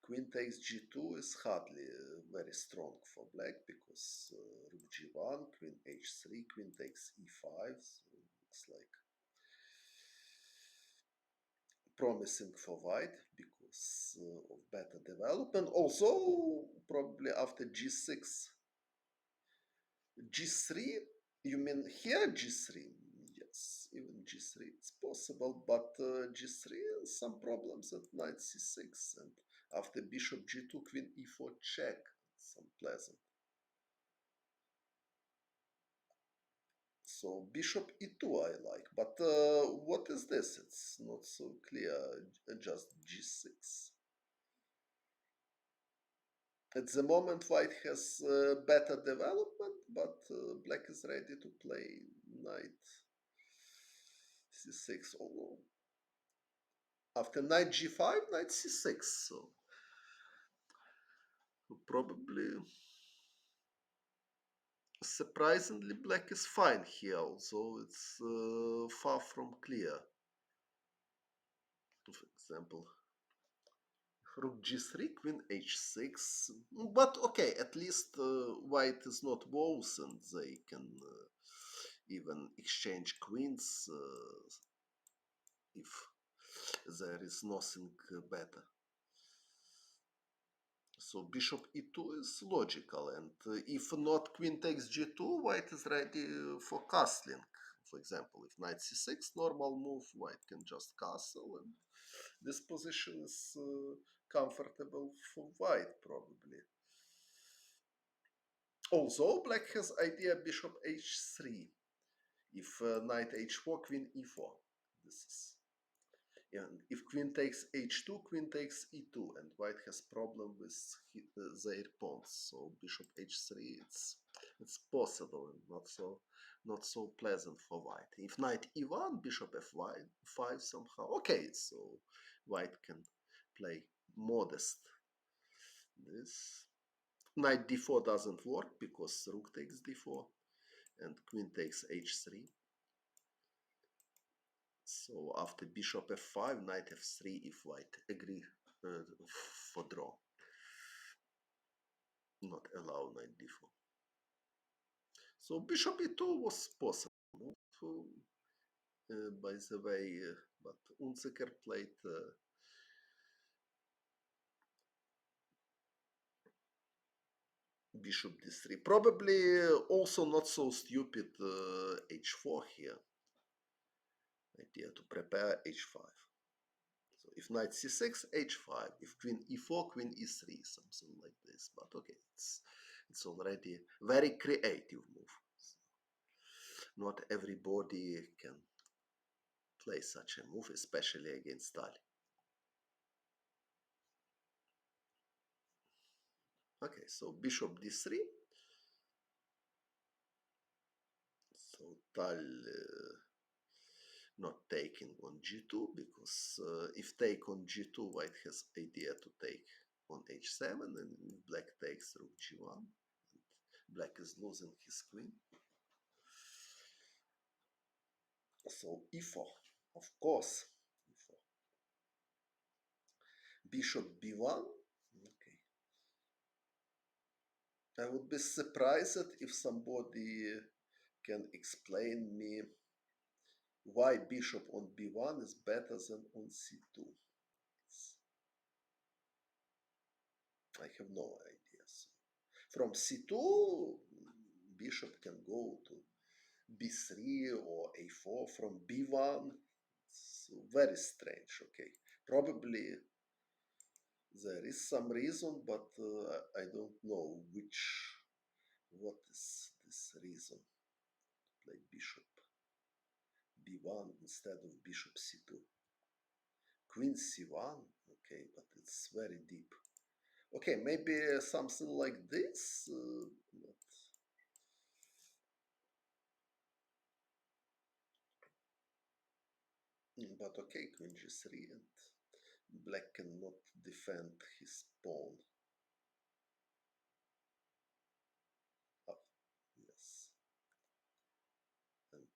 queen takes g2 is hardly very strong for black because rook g1, queen h3, queen takes e5. So it looks like promising for white because of better development. Also, probably after g6, g3. You mean here g3? Yes, even g3 it's possible, but g3 some problems at knight c6, and after bishop g2, queen e4 check, some pleasant. So bishop e2 I like, but what is this? It's not so clear. Just g6. At the moment, white has better development, but black is ready to play knight c6. Although after knight g5, knight c6. So probably surprisingly, black is fine here, although it's far from clear. For example, rook g3, queen h6. But okay, at least white is not worse, and they can even exchange queens if there is nothing better. So bishop e2 is logical, and if not queen takes g2, white is ready for castling. For example, if knight c6, normal move, white can just castle, and this position is comfortable for white probably. Although black has idea bishop h3, if knight h4, queen e4. This is, and if queen takes h2, queen takes e2, and white has problem with their pawns. So bishop h3, it's possible and not so pleasant for white. If knight e1, bishop f5 somehow. Okay, so white can play modest. This knight d4 doesn't work because rook takes d4 and queen takes h3. So after bishop f5, knight f3 if white agree for draw. Not allow knight d4. So bishop e2 was possible. By the way, but Unzicker played bishop d3. Probably also not so stupid h4 here. Idea to prepare h5. So if knight c6, h5. If queen e4, queen e3, something like this. But okay, it's already very creative move. So not everybody can play such a move, especially against Tali. Okay, so bishop d3. So Tal not taking on g2 because if take on g2, white has idea to take on h7, and if black takes rook g1, black is losing his queen. So e4, of course, e4. Bishop b1. Okay. I would be surprised if somebody can explain me why bishop on b1 is better than on c2. I have no idea. So from c2, bishop can go to b3 or a4. From b1, it's very strange. Okay, probably there is some reason, but I don't know what is this reason to play bishop b1 instead of bishop c2. Queen c1, okay, but it's very deep. Okay, maybe something like this, but okay, queen g3, and black cannot defend his pawn. Oh, yes. And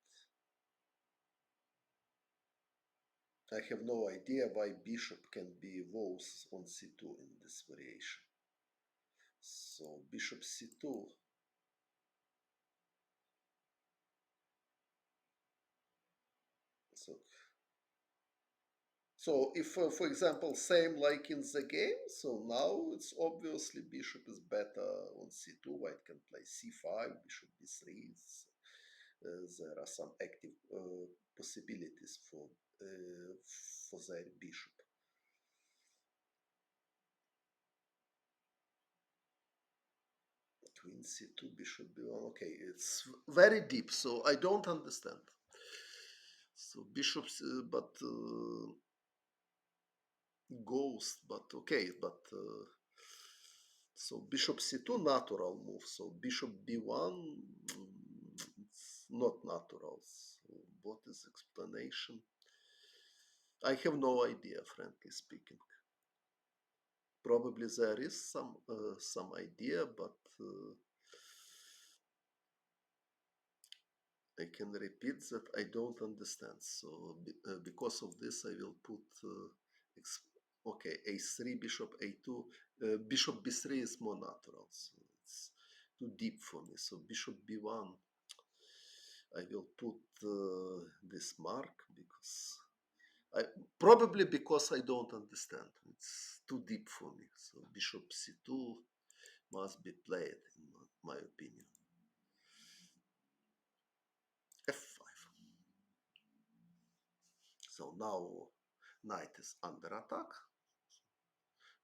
I have no idea why bishop can be worse on c2 in this variation. So bishop c2. So So if, for example, same like in the game, so now it's obviously bishop is better on c2. White can play c5, bishop b3. There are some active possibilities for their bishop. Queen c2, bishop b1. Okay, it's very deep, so I don't understand. So bishops, but ghost, but okay, but so bishop c2 natural move. So bishop b1, it's not natural. So what is explanation? I have no idea, frankly speaking. Probably there is some idea, but I can repeat that I don't understand. So because of this, I will put okay, a3, bishop a2, bishop b3 is more natural. So it's too deep for me. So bishop b1, I will put this mark because probably because I don't understand. It's too deep for me. So bishop c2 must be played, in my opinion. f5. So now knight is under attack.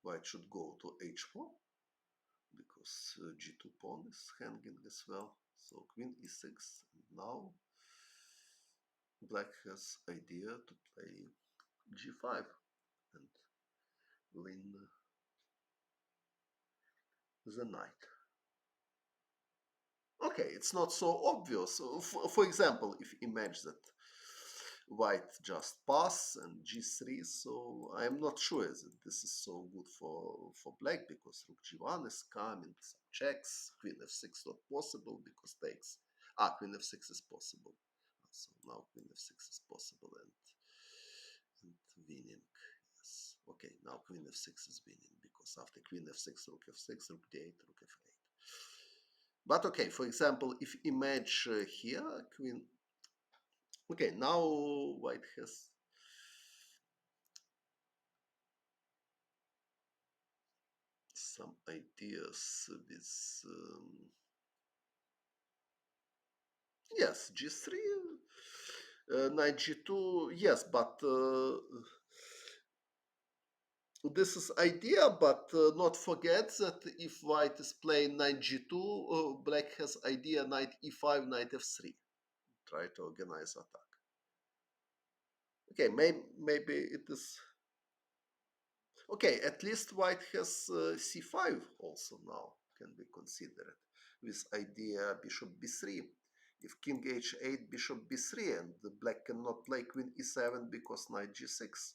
White should go to h4 because g2 pawn is hanging as well. So queen e6. Now black has idea to play g5 and win the knight. Okay, it's not so obvious. So for example, if you imagine that white just pass and g3, so I'm not sure that this is so good for black because rook g1 is coming, some checks, queen f6 not possible because takes, queen f6 is possible. So now queen f6 is possible and winning. Yes, okay, now queen f6 is winning because after queen f6, rook f6, rook d8, rook f8. But okay, for example, if image here, queen. Okay, now white has some ideas with yes, g3, knight g2, yes, but this is idea, but not forget that if white is playing knight g2, black has idea knight e5, knight f3. Try to organize attack. Okay, maybe it is okay. At least white has c5 also now can be considered with idea bishop b3. If king h8, bishop b3, and the black cannot play queen e7 because knight g6,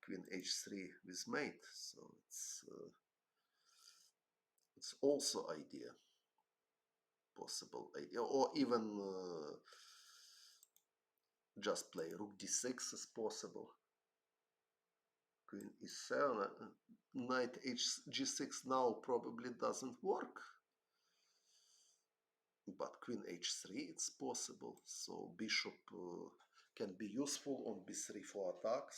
queen h3 with mate. So it's also idea, possible idea, or even just play rook d6 is possible. Queen e7, knight g6 now probably doesn't work, but queen h3 it's possible. So bishop can be useful on b3 for attack.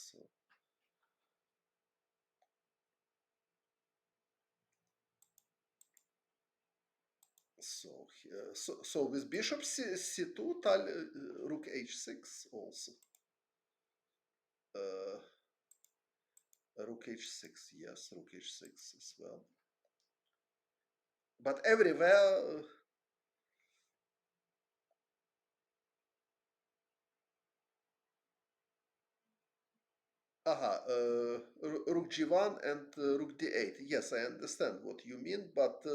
So with bishop c2, rook h6 also. Uh, rook h6, yes, rook h6 as well. But everywhere, rook g1 and rook d8. Yes, I understand what you mean, but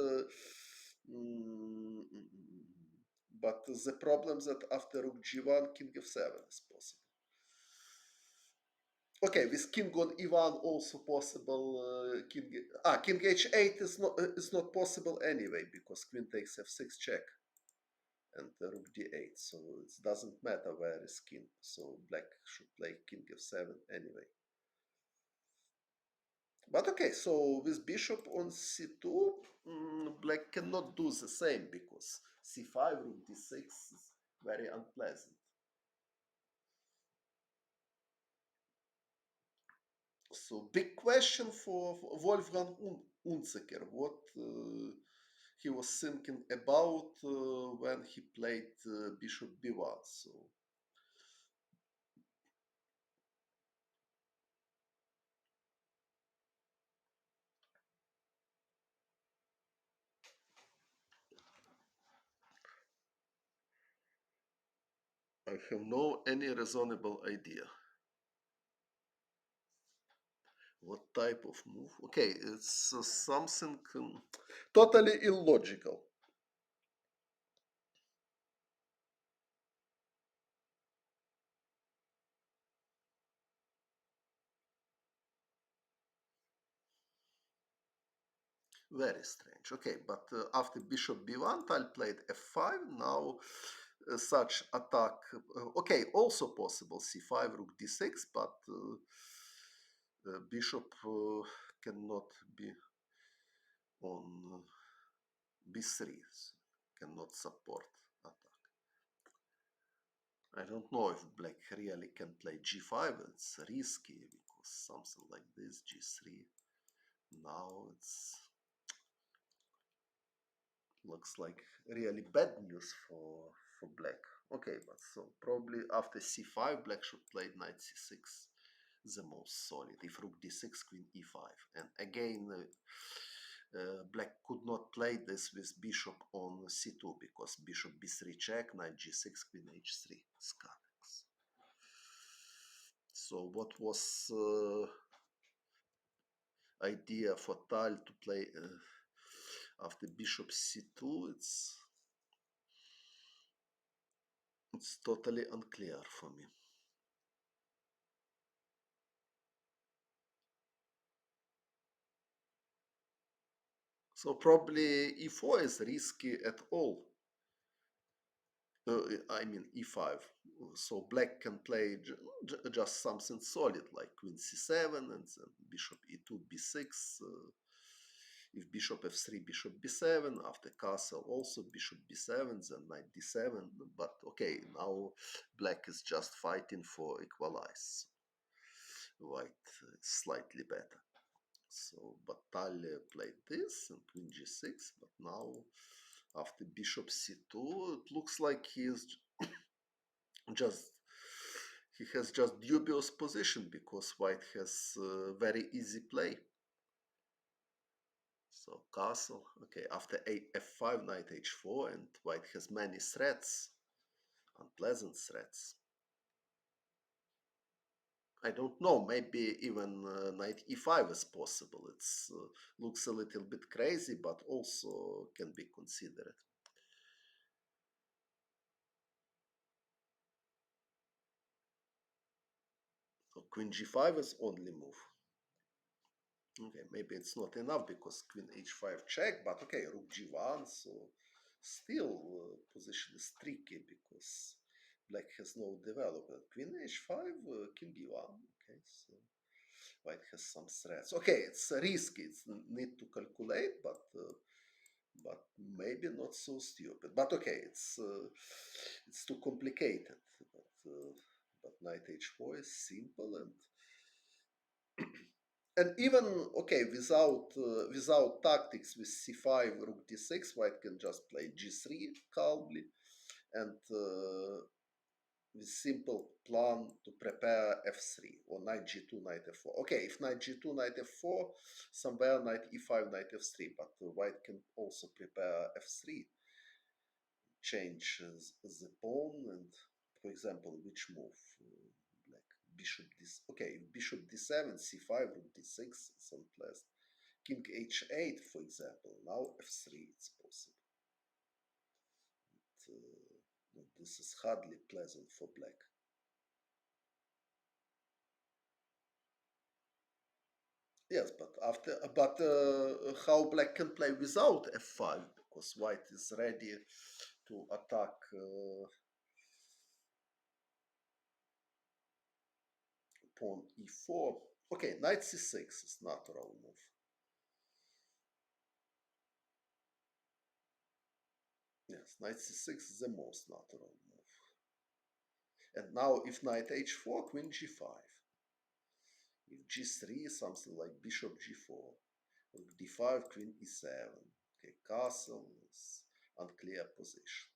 mm, but the problem that after rook g1, king f7 is possible. Okay, with king on e1 also possible. King h8 is not possible anyway because queen takes f6 check and rook d8. So it doesn't matter where is king. So black should play king f7 anyway. But okay, so with bishop on c2, black cannot do the same because c5, rook d6 is very unpleasant. So big question for Wolfgang Unzicker. What he was thinking about when he played Bishop B1. So I have no any reasonable idea. What type of move? Okay, it's something totally illogical. Very strange. Okay, but after bishop b1, Tal played f5. Now such attack. Okay, also possible c5, rook d6, but bishop cannot be on b3, cannot support attack. I don't know if black really can play g5. It's risky because something like this, g3. Now it's looks like really bad news for black. Okay, but so probably after c5, black should play knight c6, the most solid. If rook d6, queen e5, and again, black could not play this with bishop on c2 because bishop b3 check, knight g6, queen h3 scatters. So what was idea for Tal to play after bishop c2? It's totally unclear for me. So probably e4 is risky at all. I mean e5. So black can play just something solid like queen c7 and then bishop e2, b6. If bishop f3, bishop b7, after castle also bishop b7, then knight d7. But okay, now black is just fighting for equalize. White is slightly better. So Battaglia played this and queen g6, but now after bishop c2, it looks like just he has just dubious position because white has very easy play. So castle, okay, after f5, knight h4, and white has many threats, unpleasant threats. I don't know, maybe even knight e5 is possible. It looks a little bit crazy, but also can be considered. So queen g5 is only move. Okay, maybe it's not enough because queen h5 check, but okay, rook g1, so still position is tricky because black has no development. Queen h5, king b1, okay, so white has some threats. Okay, it's risky, it's need to calculate, but maybe not so stupid. But okay, it's too complicated. But knight h4 is simple and even okay without tactics with c5 rook d6, white can just play g3 calmly and with simple plan to prepare f3 or knight g2 knight f4. Okay, if knight g2 knight f4, somewhere knight e5 knight f3, but white can also prepare f3, change the pawn, and for example which move like bishop this. Okay, bishop d7, c5, rook d6, some place. King h8, for example. Now f3, it's possible. This is hardly pleasant for black. Yes, but how black can play without f5 because white is ready to attack pawn e4. Okay, knight c6 is natural move. Yes, knight c6 is the most natural move. And now if knight h4, queen g5. If g3, something like bishop g4, rook d5, queen e7. Okay, castle is unclear position.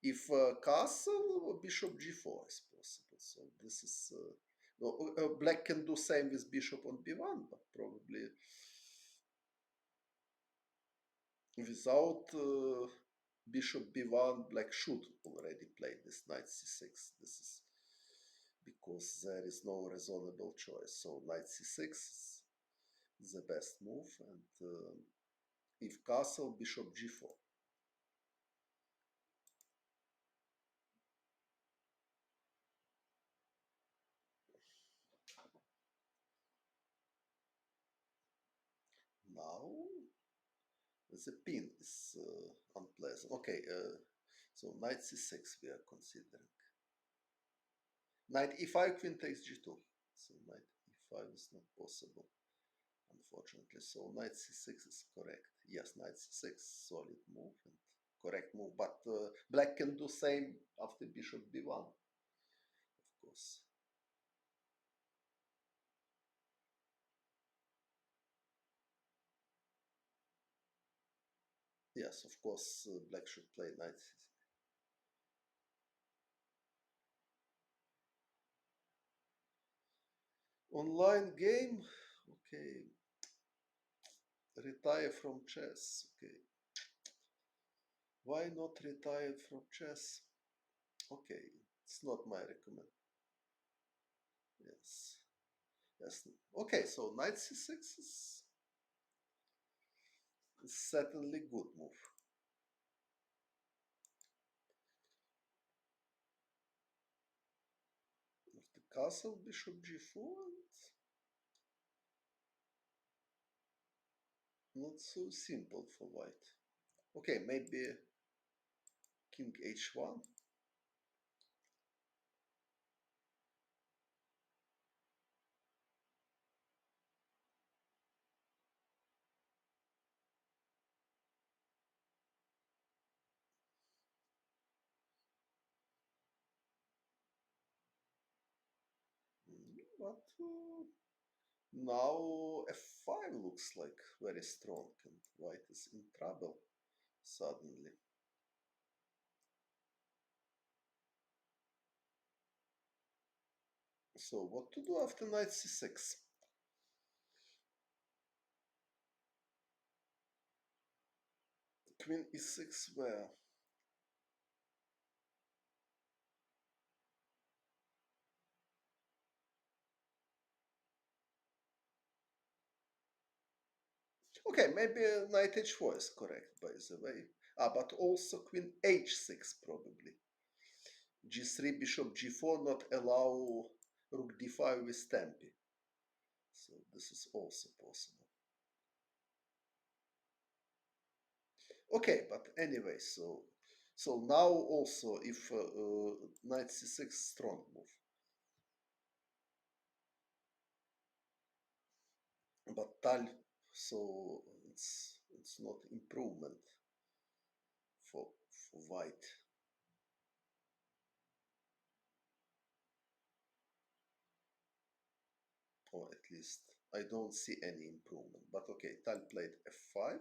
If castle, bishop g4 is possible. So this is no, black can do same with bishop on b1, but probably without bishop b1, black should already play this knight c6. This is because there is no reasonable choice. So knight c6 is the best move, and if castle, bishop g4. Now the pin is unpleasant. Okay, so knight c6 we are considering. Knight e5, queen takes g2. So knight e5 is not possible, unfortunately. So knight c6 is correct. Yes, knight c6, solid move and correct move. But black can do same after bishop b1, of course. Yes, of course, black should play knight c6. Online game, okay. Retire from chess, okay. Why not retire from chess? Okay, it's not my recommend. Yes, yes. Okay, so knight c6 is certainly good move. After castle, bishop g4, not so simple for white. Okay, maybe king h1. But now f5 looks like very strong and white is in trouble suddenly. So what to do after knight c6? Queen e6 where? Okay, maybe knight h4 is correct, by the way. But also queen h6 probably. g3, bishop g4 not allow rook d5 with tempi. So this is also possible. Okay, but anyway, so now also if knight c6 strong move. But tal, so it's not improvement for white. Or at least I don't see any improvement. But okay, Tal played f5,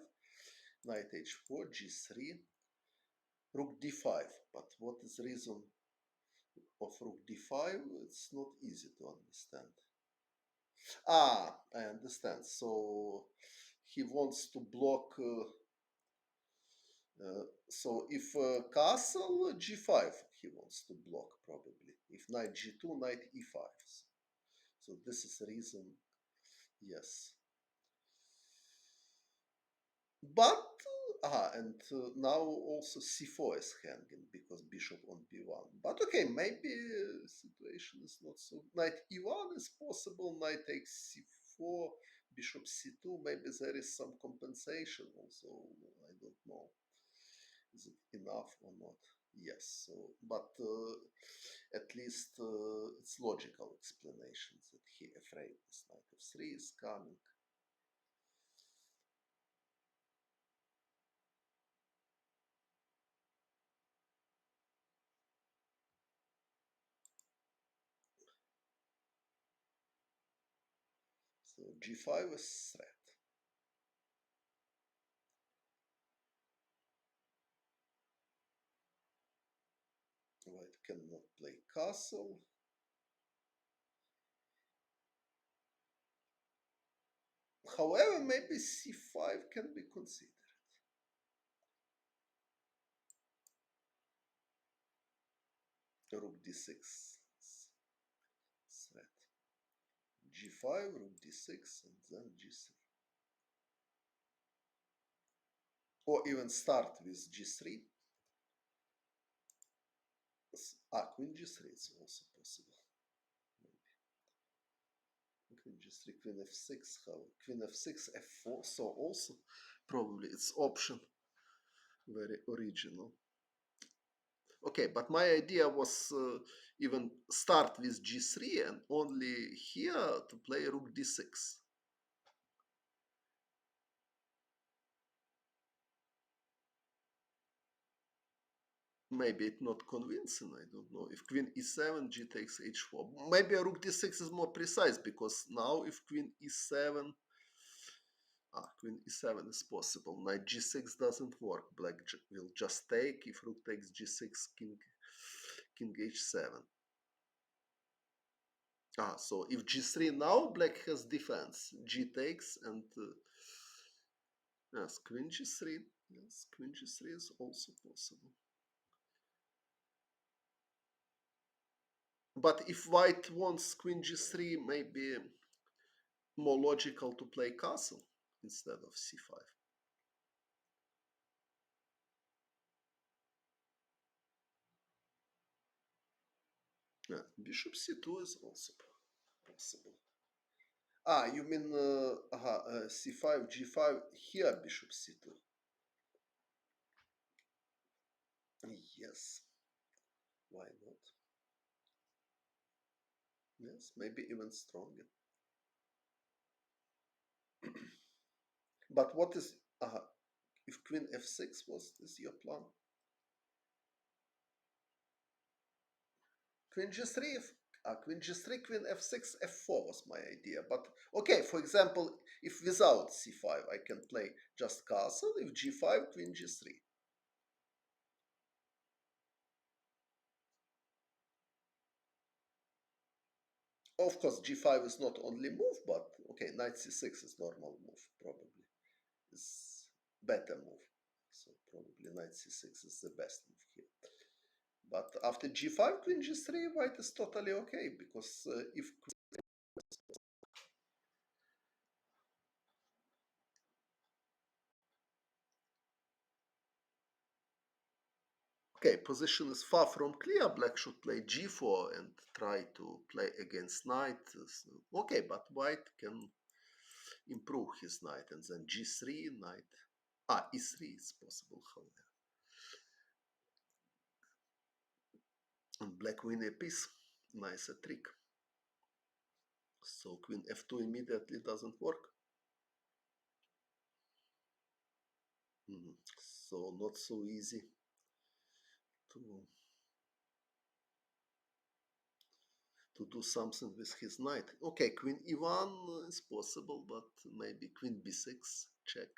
knight h4, g3, rook d5. But what is the reason of rook d5? It's not easy to understand. I understand. So he wants to block. So if castle g5, he wants to block probably. If knight g2, knight e5. So this is the reason. Yes. But and now also c4 is hanging because bishop on b1. But okay, maybe situation is not so. Knight e1 is possible. Knight takes c4, bishop c2. Maybe there is some compensation. Also, I don't know. Is it enough or not? Yes. So, but at least it's logical explanations that he afraid this knight f3 is coming. So g5 is threat. White cannot play castle. However, maybe c5 can be considered. Rook d6 threat. g5, rook d6, and then g3. Or even start with g3. Queen g3 is also possible. Queen g3, queen f6, how? Queen f6, f4, so also probably it's option. Very original. Okay, but my idea was even start with g3 and only here to play rook d6. Maybe it's not convincing, I don't know. If queen e7, g takes h4. Maybe a rook d6 is more precise, because now if queen e7, queen e7 is possible. Knight g6 doesn't work. Black will just take. If rook takes g6, king h7. So if g3 now, black has defense. G takes and yes, queen g3. Yes, queen g3 is also possible. But if white wants queen g3, maybe more logical to play castle instead of c5. Yeah, bishop c2 is also possible. You mean c5, g5, here bishop c2. Yes, why not? Yes, maybe even stronger. But what is, if queen f6 was this your plan? Queen g3, queen g3, queen f6, f4 was my idea. But okay, for example, if without c5 I can play just castle, if g5, queen g3. Of course, g5 is not only move, but okay, knight c6 is normal move, probably. It's better move. So probably knight c6 is the best move here. But after g5, queen g3, white is totally okay, because if... Okay, position is far from clear. Black should play g4 and try to play against knight. Okay, but white can improve his knight, and then g3, knight. E3 is possible, however. And black win a piece. Nice trick. So queen f2 immediately doesn't work. So not so easy to do something with his knight. Okay, queen e1 is possible, but maybe queen b6 check.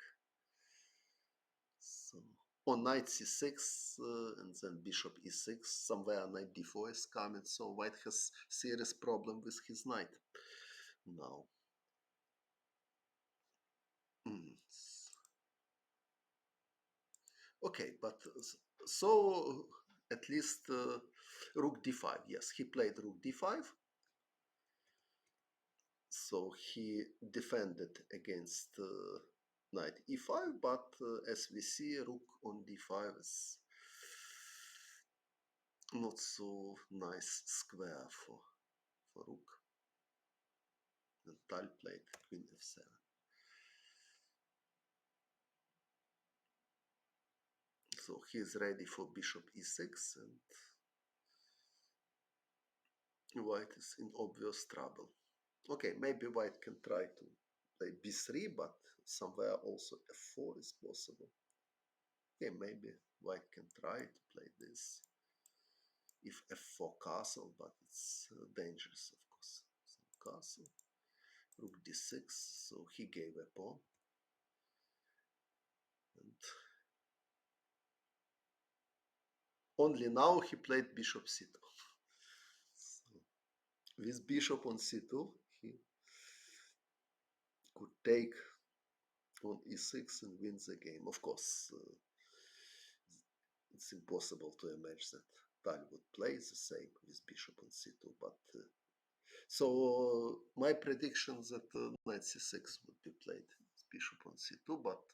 So, or knight c6 and then bishop e6. Somewhere knight d4 is coming. So white has serious problem with his knight now. Okay, but so at least rook d5. Yes, he played rook d5. So he defended against knight e5, but as we see, rook on d5 is not so nice square for rook. And Tal played queen f7. So he is ready for bishop e6, and white is in obvious trouble. Okay, maybe white can try to play b3, but somewhere also f4 is possible. Okay, maybe white can try to play this. If f4 castle, but it's dangerous, of course. So castle, Rook d6, so he gave a pawn. And only now he played bishop c2. So with bishop on c2, he could take on e6 and win the game. Of course, it's impossible to imagine that Tal would play the same with bishop on c2. But so my prediction that knight c6 would be played with bishop on c2, but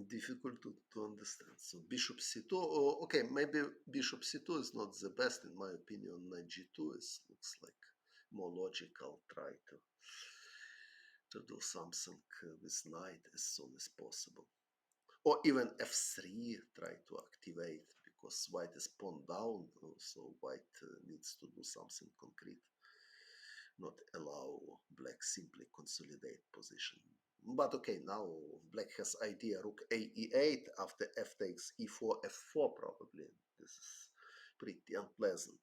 difficult to understand. So bishop c2, okay, maybe bishop c2 is not the best in my opinion. Knight g2 is looks like more logical. Try to do something with knight as soon as possible, or even f3. Try to activate because white is pawn down, so white needs to do something concrete, not allow black simply consolidate position. But okay, now black has idea rook a e8 after f takes e4 f4 probably. This is pretty unpleasant.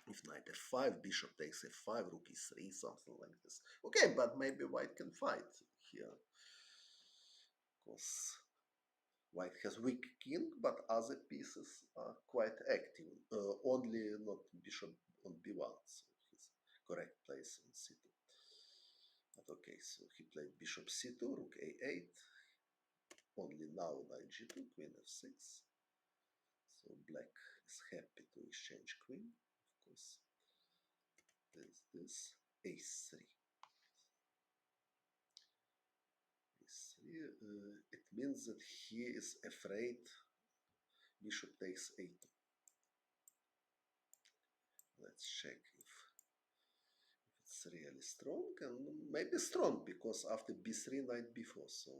If knight f5, bishop takes f5, rook e3, something like this. Okay, but maybe white can fight here. Because white has weak king, but other pieces are quite active. Only not bishop on b1, so his correct place on c2. But okay, so he played bishop c2, rook a8. Only now knight g2, queen f6. So black is happy to exchange queen, of course. There's this a3. It means that he is afraid bishop takes a2. Let's check if it's really strong, and maybe strong because after b3 knight b4, so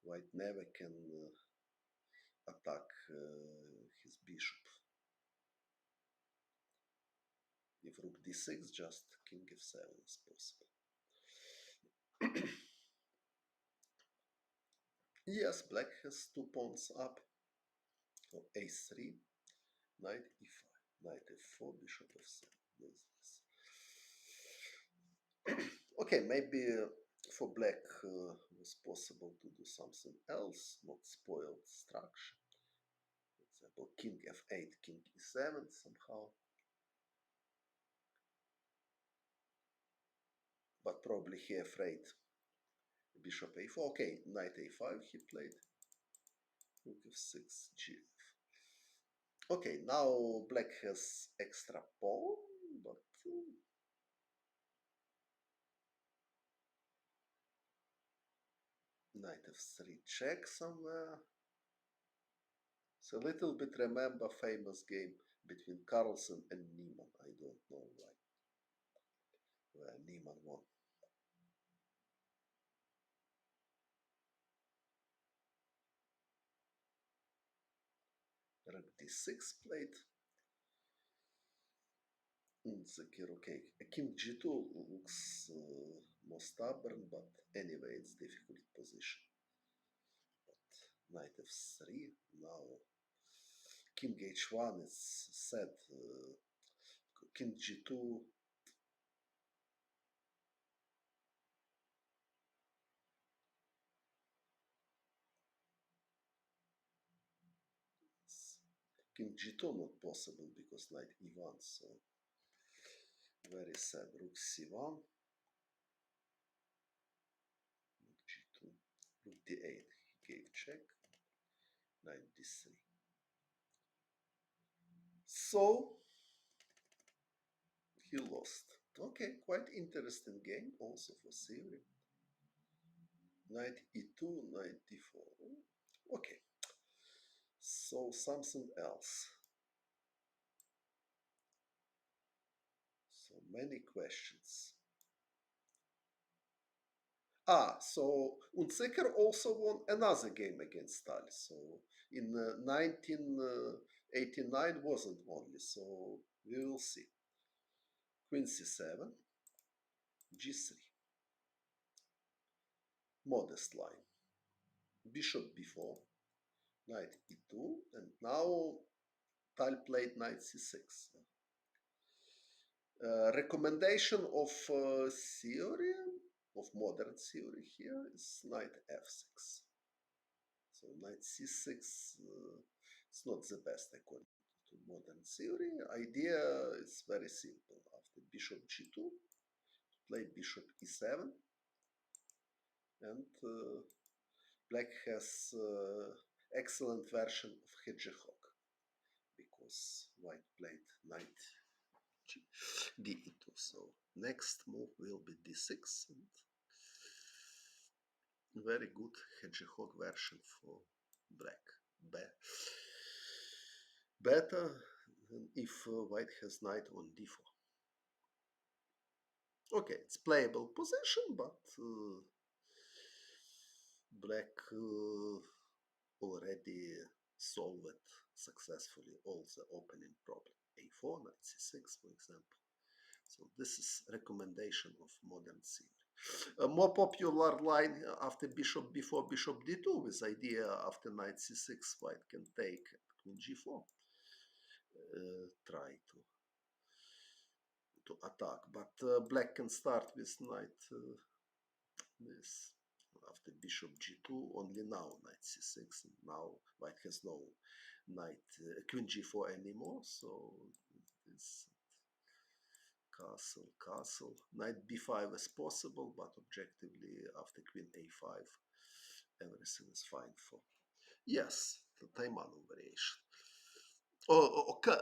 white never can attack his bishop. If rook d6, just king f7 is possible. Yes, black has 2 pawns up. So a3, knight e5, knight f4, bishop f7. Okay, maybe for black was possible to do something else, not spoil the structure. For example, king f8, king e7 somehow. But probably he afraid bishop a4. Okay, knight a5 he played. Rook f6, g. Okay, now black has extra pawn, but knight f3 check somewhere. So a little bit remember famous game between Carlsen and Niemann. I don't know why. Where Niemann won. Rook d6 played. Unzicker, okay. King g2 looks more stubborn, but anyway, it's difficult position. But knight f3, now king h1 is set. King g2, king g2 not possible because knight e1, so very sad. Rook c1, rook g2, rook d8, he gave check, knight d3. So he lost. Okay, quite interesting game also for theory. Knight e2, knight d4. Okay, so something else. So many questions. So Unzicker also won another game against Tal. So in 1989 wasn't only. So we will see. Queen c7, g3. Modest line. Bishop b4, knight e2, and now Tal played knight c6. Recommendation of theory, of modern theory here is knight f6. So knight c6 is not the best according to modern theory. Idea is very simple. After bishop g2, play bishop e7, and black has excellent version of hedgehog because white played knight d2. So next move will be d6, and very good hedgehog version for black. Better than if white has knight on d4. Okay, it's playable position, but black already solved successfully all the opening problem. a4, knight c6, for example. So this is recommendation of modern theory. A more popular line after bishop b4, bishop d2 with idea after knight c6, white can take queen g4. Try to attack, but black can start with knight this after bishop g2, only now knight c6, and now white has no knight queen g4 anymore, so this castle knight b5 is possible, but objectively after queen a5 everything is fine for yes, the Taimano variation.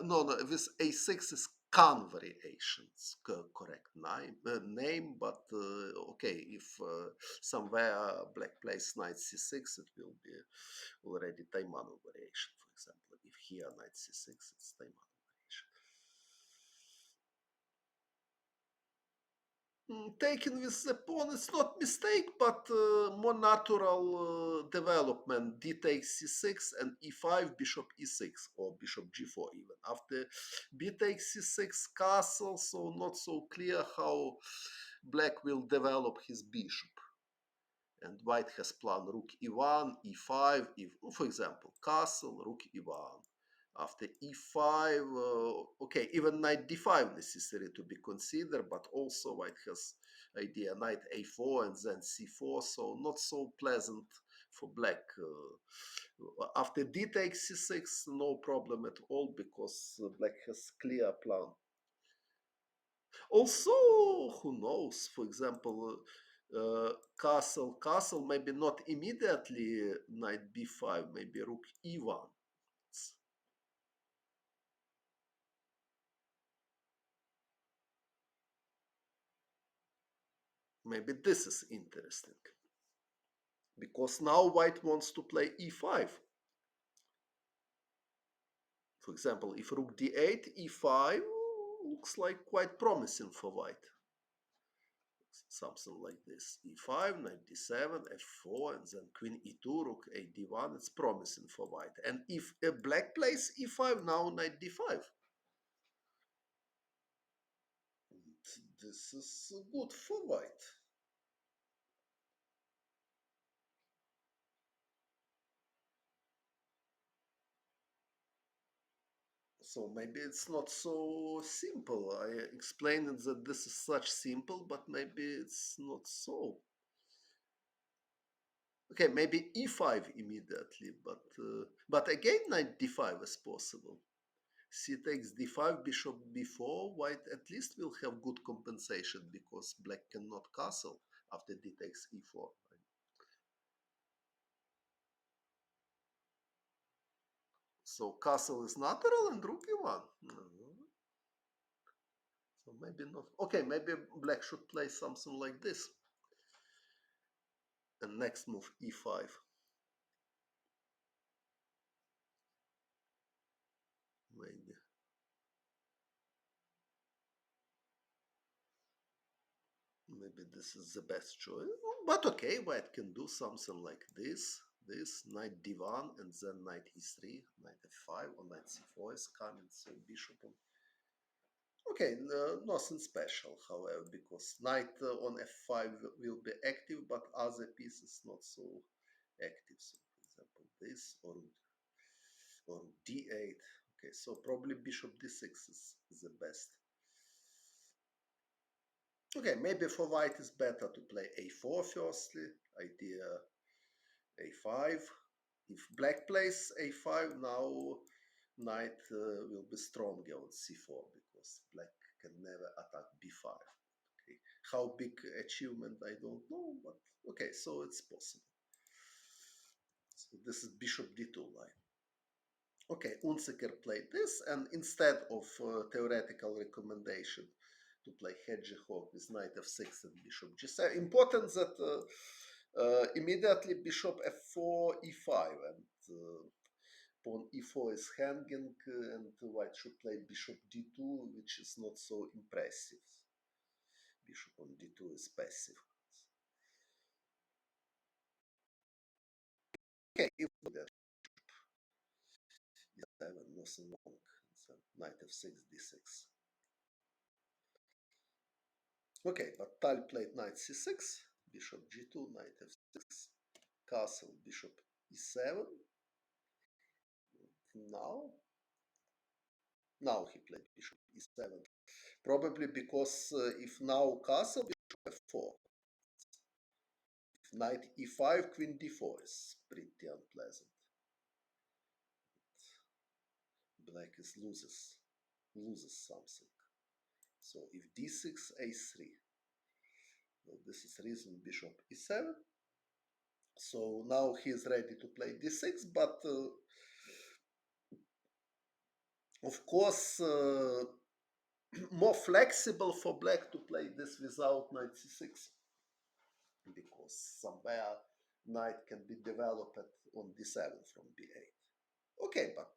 No, with a6 is Khan variations, correct name, but okay, if somewhere black plays knight c6, it will be already Taimano variation, for example. If here knight c6, it's Taimano variation. Taken with the pawn, it's not mistake, but more natural development. D takes c6 and e5, bishop e6, or bishop g4 even. After b takes c6 castle, so not so clear how black will develop his bishop. And white has plan rook e1, e5, for example, castle, rook e1. After e5, okay, even knight d5 necessary to be considered, but also white has idea knight a4 and then c4, so not so pleasant for black. After d takes c6, no problem at all because black has clear plan. Also, who knows? For example, castle, maybe not immediately knight b5, maybe rook e1. Maybe this is interesting because now white wants to play e5. For example, if rook d8, e5 looks like quite promising for white. Something like this: e5, knight d7, f4, and then queen e2, rook a d1. It's promising for white. And if black plays e5, now knight d5. This is good for white. So maybe it's not so simple. I explained that this is such simple, but maybe it's not so. Okay, maybe e5 immediately, but again knight d5 is possible. C takes d5, bishop b4. White at least will have good compensation because black cannot castle after d takes e4. So castle is natural and rook e1. So maybe not. Okay, maybe black should play something like this. And next move e5. Maybe. Maybe this is the best choice. But okay, white can do something like this. This knight d1 and then knight e3, knight f5 or knight c4 is coming. So bishop on. Okay, nothing special, however, because knight on f5 will be active, but other pieces not so active. So, for example, this or d8. Okay, so probably bishop d6 is the best. Okay, maybe for white it's better to play a4 firstly, idea a5. If black plays a5, now knight will be stronger on c4 because black can never attack b5. Okay. How big achievement, I don't know, but okay, so it's possible. So this is bishop d2 line. Okay, Unzicker played this, and instead of theoretical recommendation to play hedgehog with knight f6 and bishop g7, important that immediately bishop f4, e5, and pawn e4 is hanging, and white should play bishop d2, which is not so impressive. Bishop on d2 is passive. Okay, if that e7, nothing wrong. So knight f6, d6. Okay, but Tal played knight c6, bishop g2, knight f6, castle, bishop e7. Now he played bishop e7. Probably because if now castle, bishop f4. If knight e5, queen d4 is pretty unpleasant. Black loses something. So if d6, a3. Well, this is reason bishop e7. So now he is ready to play d6, but of course, more flexible for black to play this without knight c6, because somewhere knight can be developed on d7 from b8. Okay, but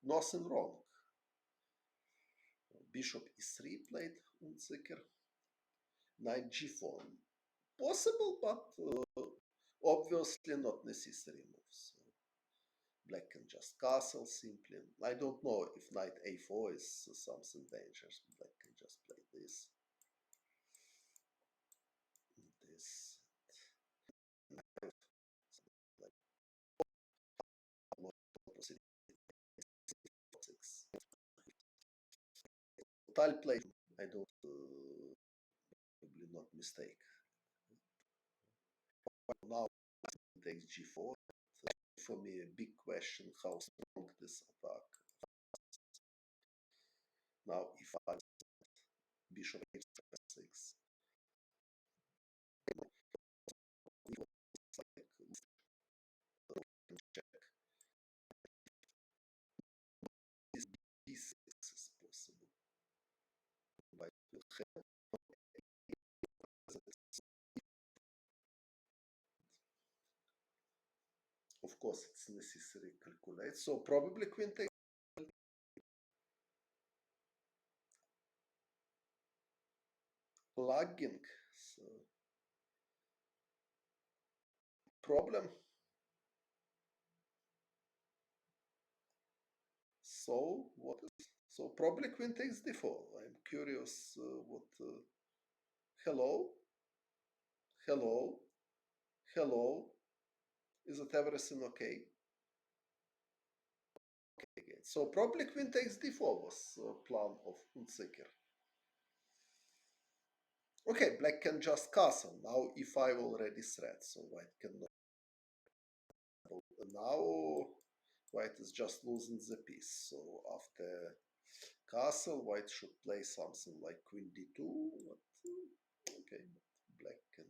nothing wrong. Bishop e3 played Unzicker. Knight g4. Possible, but obviously not necessary moves. Black can just castle simply. I don't know if knight a4 is something dangerous. Black can just play this. This. Tal play. I don't probably not mistake. Now takes g4. For me, a big question how strong this attack. Now e5, bishop h6. Check. This b6 is possible. By of course, it's necessary to calculate. So probably queen takes lagging. So problem. So what is so probably queen takes d4. I'm curious what. Hello, hello, hello. Is it everything okay? Okay, so probably queen takes d4 was plan of Unzicker. Okay, black can just castle. Now e5 already threat, so white cannot. Now white is just losing the piece. So after castle, white should play something like queen d2. But, okay, but black can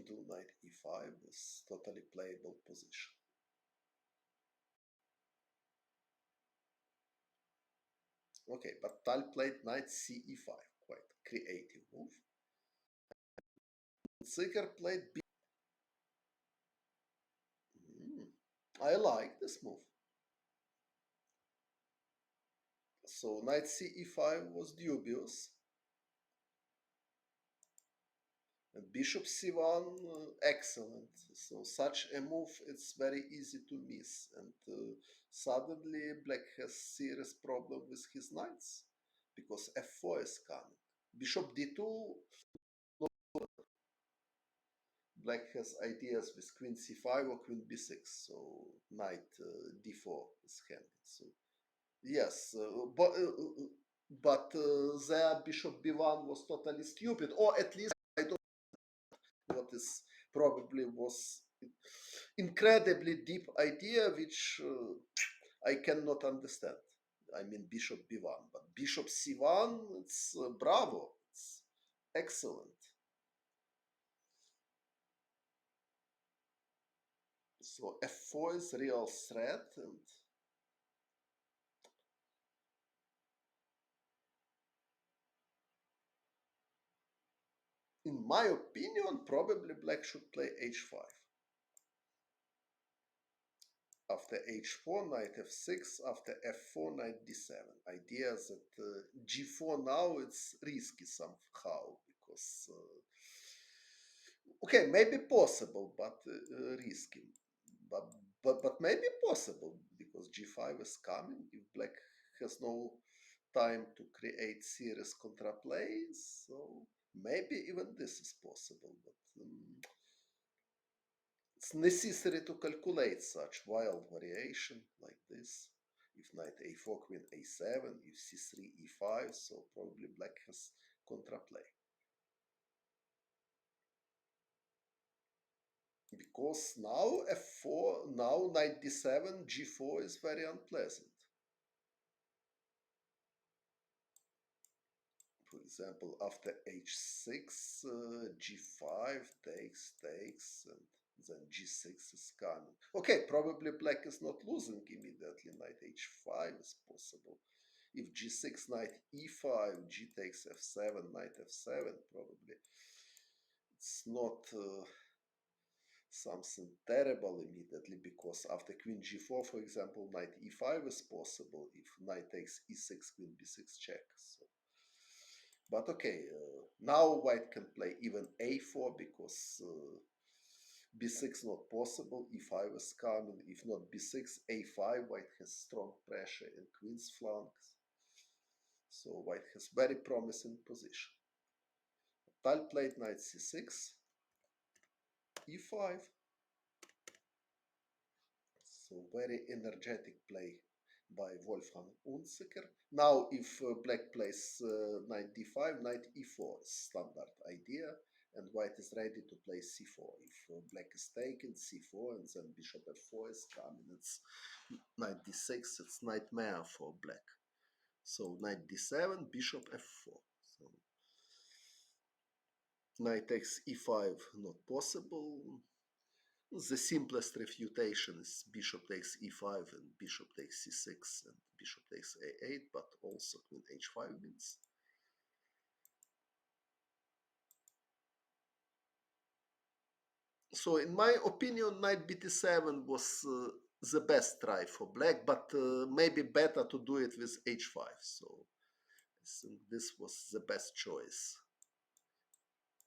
do knight e5. This totally playable position. Okay, but Tal played knight ce5, quite creative move. Unzicker played b. I like this move. So knight ce5 was dubious. And bishop c1, excellent. So such a move, it's very easy to miss. And suddenly black has serious problem with his knights because f4 is coming. Bishop d2, Black has ideas with queen c5 or queen b6, so knight d4 is handed. So yes, but their bishop b1 was totally stupid, or at least I don't know what is probably was incredibly deep idea which I cannot understand. I mean bishop b1, but bishop c1, it's bravo, it's excellent. So f4 is real threat, and in my opinion, probably black should play h5. After h4, knight f6, after f4, knight d7. Idea that g4 now it's risky somehow because okay, maybe possible, but risky. But, but maybe possible because g5 is coming. If black has no time to create serious contraplays, so maybe even this is possible. But it's necessary to calculate such wild variation like this. If knight a4, queen a7, if c3, e5, so probably black has contraplay. Because now f4, now knight d7, g4 is very unpleasant. For example, after h6, g5 takes, and then g6 is coming. Okay, probably black is not losing immediately. Knight h5 is possible. If g6, knight e5, g takes f7, knight f7, probably it's not something terrible immediately, because after queen g4, for example, knight e5 is possible if knight takes e6, queen b6 check. So but okay, now white can play even a4 because b6 not possible, e5 is coming, if not b6, a5, white has strong pressure in queen's flanks. So white has very promising position. Tal played knight c6, e5. So very energetic play by Wolfgang Unzicker. Now if black plays knight d5, knight e4, standard idea, and white is ready to play c4. If black is taken, c4, and then bishop f4 is coming, it's knight d6, it's nightmare for black. So knight d7, bishop f4. So knight takes e5, not possible. The simplest refutation is bishop takes e5 and bishop takes c6 and bishop takes a8, but also queen h5 wins. So in my opinion, knight bt7 was the best try for black, but maybe better to do it with h5. So I think this was the best choice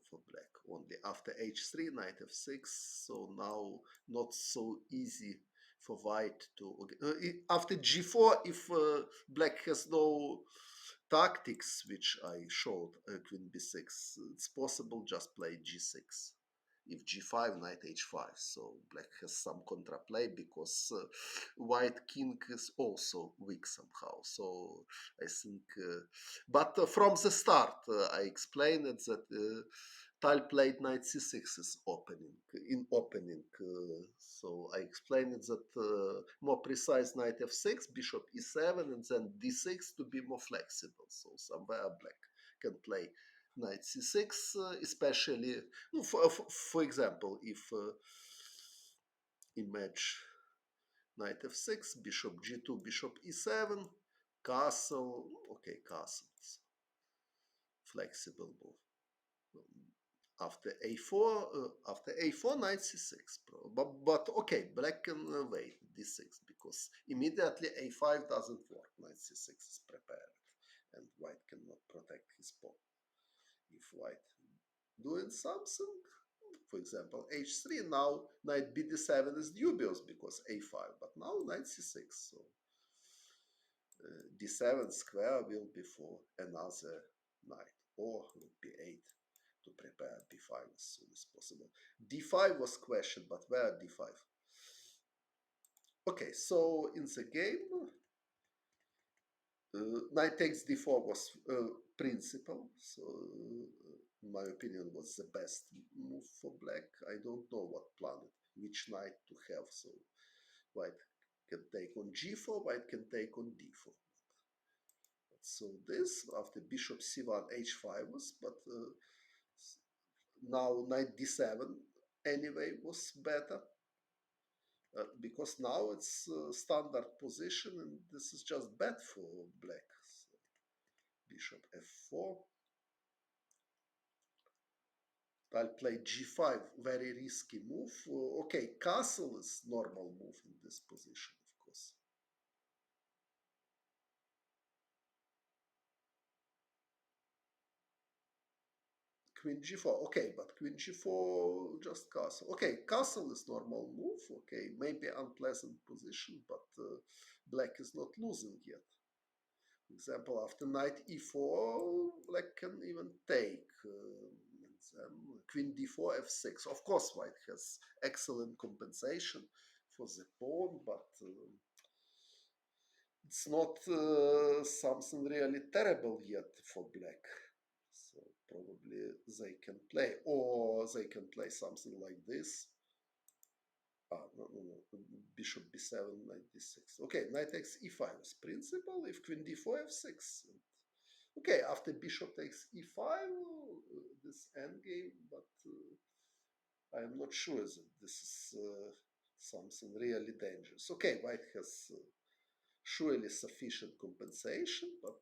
for black. Only after h3, knight f6, so now not so easy for white to after g4, if black has no tactics which I showed, queen b6, it's possible just play g6. If g5, knight h5, so black has some contraplay because white king is also weak somehow. So I think but from the start I explained it that Tal played knight c6 is opening in opening. So I explained it that more precise knight f6, bishop e7, and then d6 to be more flexible. So somewhere black can play knight c6, especially for example, if image knight f6, bishop g2, bishop e7, castle. Okay, castles flexible move. After a4, knight c6, but okay, black can wait d6 because immediately a5 doesn't work. Knight c6 is prepared, and white cannot protect his pawn. If white doing something, for example, h3, now knight bd7 is dubious because a5, but now knight c6, so d7 square will be for another knight, or b8. to prepare b5 as soon as possible. d5 was questioned, but where d5? Okay, so in the game, knight takes d4 was principal, so in my opinion was the best move for black. I don't know what planet, which knight to have, so white can take on g4, white can take on d4. So this, after bishop c1, h5 was, but now knight d7 anyway was better. Because now it's standard position and this is just bad for black. So bishop f4. I'll play g5, very risky move. Okay, castle is normal move in this position, of course. Queen g4, okay, but queen g4, just castle. Okay, castle is normal move, okay, maybe unpleasant position, but black is not losing yet. For example, after knight e4, black can even take. Queen d4, f6. Of course, white has excellent compensation for the pawn, but it's not something really terrible yet for black. So probably they can play, or they can play something like this. No. Bishop b7, knight d6. Okay, knight takes e5 is principal. If queen d4, f6. Okay, after bishop takes e5, this endgame, but I'm not sure that this is something really dangerous. Okay, white has surely sufficient compensation, but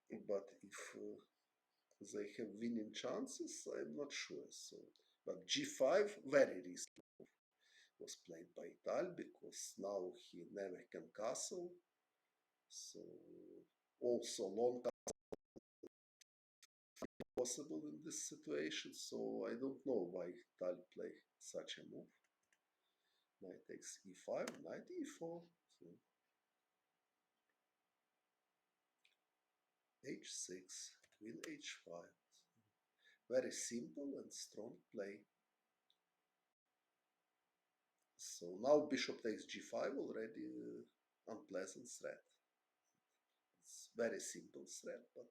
if they have winning chances, I'm not sure. So, but g5 very risky was played by Tal because now he never can castle. So also long possible in this situation. So I don't know why Tal play such a move. Knight takes e5, knight e4. So h6, queen h5. Very simple and strong play. So now bishop takes g5, already unpleasant threat. It's very simple threat, but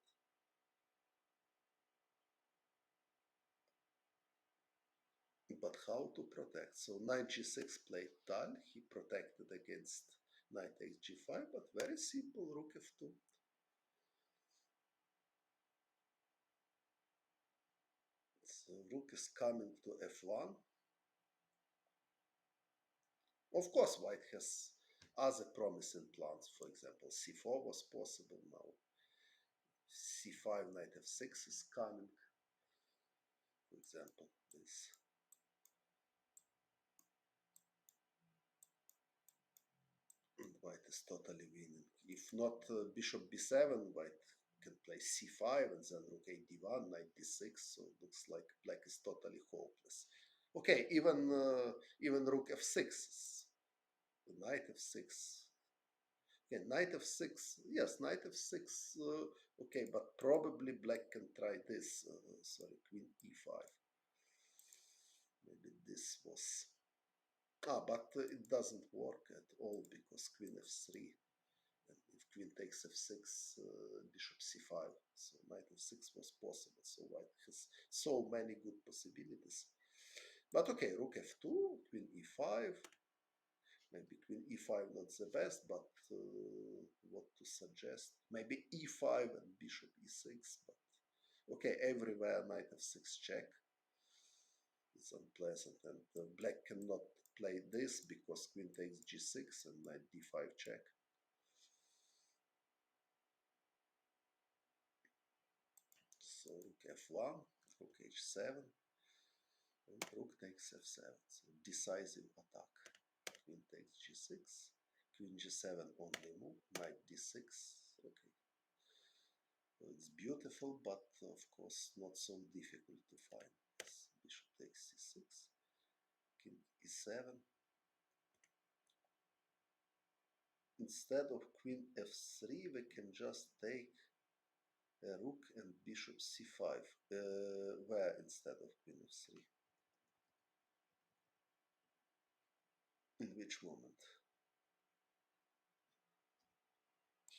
how to protect? So knight g6 played Tal, he protected against knight takes g5, but very simple, rook f2. So rook is coming to f1. Of course, white has other promising plans. For example, c4 was possible now. c5, knight f6 is coming. For example, this. And white is totally winning. If not bishop b7, white can play c5 and then rook a d1, knight d6. So it looks like black is totally hopeless. Okay, even rook f6, knight f6. Okay, knight f6. Yes, knight f6. Okay, but probably black can try this. Sorry, queen e5. Maybe this was. But it doesn't work at all because queen f3. And if queen takes f6, bishop c5. So knight f6 was possible. So white has so many good possibilities. But okay, rook f2, queen e5. Maybe queen e5 not the best, but what to suggest? Maybe e5 and bishop e6. But okay, everywhere knight f6 check. It's unpleasant, and black cannot play this because queen takes g6 and knight d5 check. So rook f1, rook h7, and rook takes f7. So decisive attack. Queen takes g6, queen g7 only move, knight d6. Okay. Well, it's beautiful, but of course not so difficult to find. Bishop takes c6, king e7. Instead of queen f3, we can just take Rook and bishop c5. Where instead of queen f3? In which moment?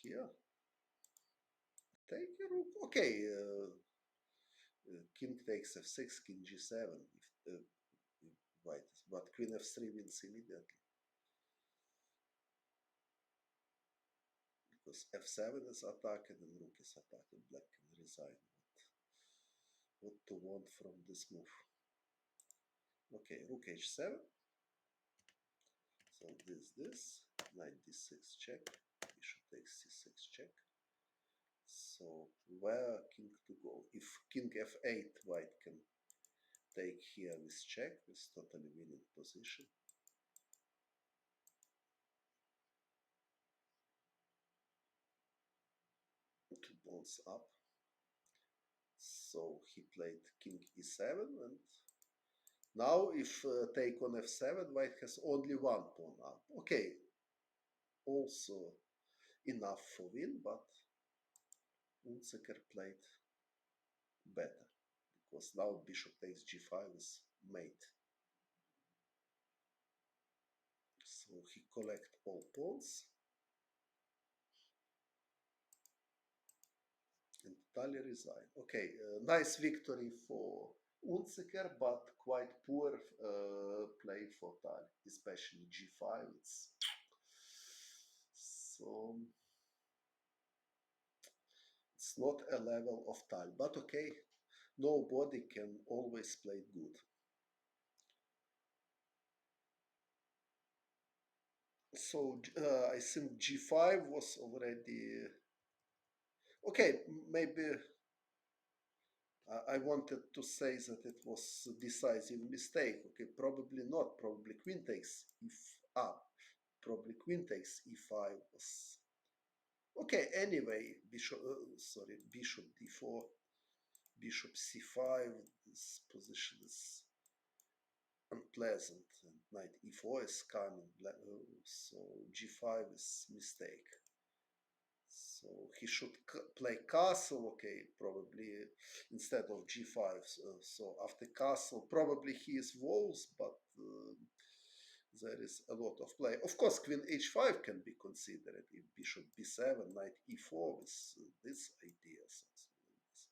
Here? Take a rook. Okay. King takes f6, king g7. If white, but queen f3 wins immediately because f7 is attacked and rook is attacked. Black can resign. What to want from this move? Okay, rook h7. So this knight d6 check. Bishop takes c6 check. So where king to go? If king f8, white can take here with check, with totally winning position. Two pawns up. So he played king e7, and now if take on f7, white has only one pawn up. Okay, also enough for win, but Unzicker played better because now bishop takes g5 is mate. So he collect all pawns and totally resign. Okay, nice victory for Unzicker, but quite poor play for Tal, especially g5. So it's not a level of Tal, but okay, nobody can always play good. So I think g5 was already okay. Maybe I wanted to say that it was a decisive mistake. Okay, probably not. Probably queen takes if probably queen takes e5 was okay. Anyway, bishop d4, bishop c5. This position is unpleasant, and knight e4 is coming. So g5 is mistake. So he should play castle, okay, probably instead of g5. So after castle, probably he is walls, but there is a lot of play. Of course, queen h5 can be considered if bishop b7, knight e4 with this idea. Something like this.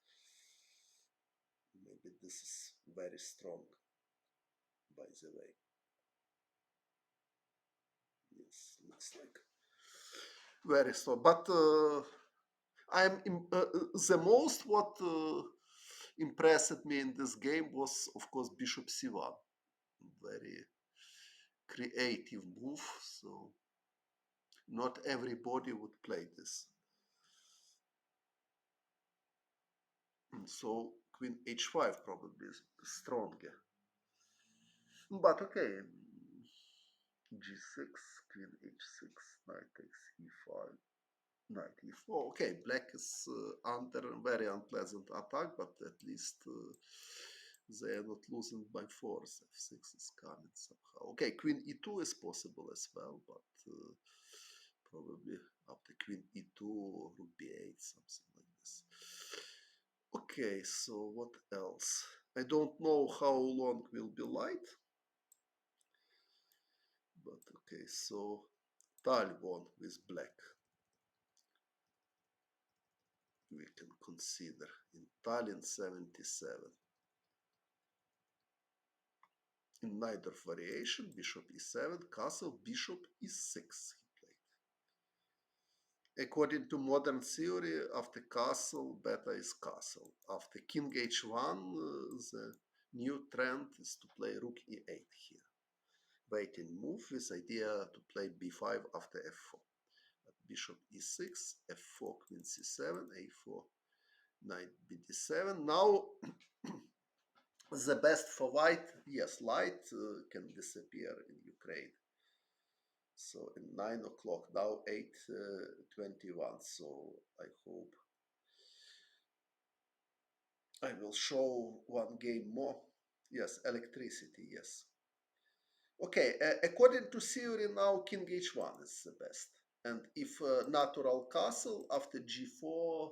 Maybe this is very strong, by the way. Yes, looks like very strong. But the most what impressed me in this game was, of course, bishop c1. Very creative move. So not everybody would play this. So queen h5 probably is stronger. But okay, g6, queen h6, knight takes e5, knight e4. Okay, black is under very unpleasant attack, but at least they are not losing by force. f6 is coming somehow. Okay, queen e2 is possible as well, but probably after queen e2 or rook b8, something like this. Okay, so what else? I don't know how long will be light, but okay, so Tal won with black. We can consider in Tallinn 77. In neither variation, bishop e7, castle, bishop e6 he played. According to modern theory, after castle, beta is castle. After king h1, the new trend is to play rook e8 here. Waiting move with idea to play b5 after f4. But bishop e6, f4, queen c7, a4, knight bd7. Now the best for white, yes, light can disappear in Ukraine. So in 9 o'clock, now 8:21. So I hope I will show one game more. Yes, electricity, yes. Okay, according to theory now king h1 is the best. And if natural castle after g4,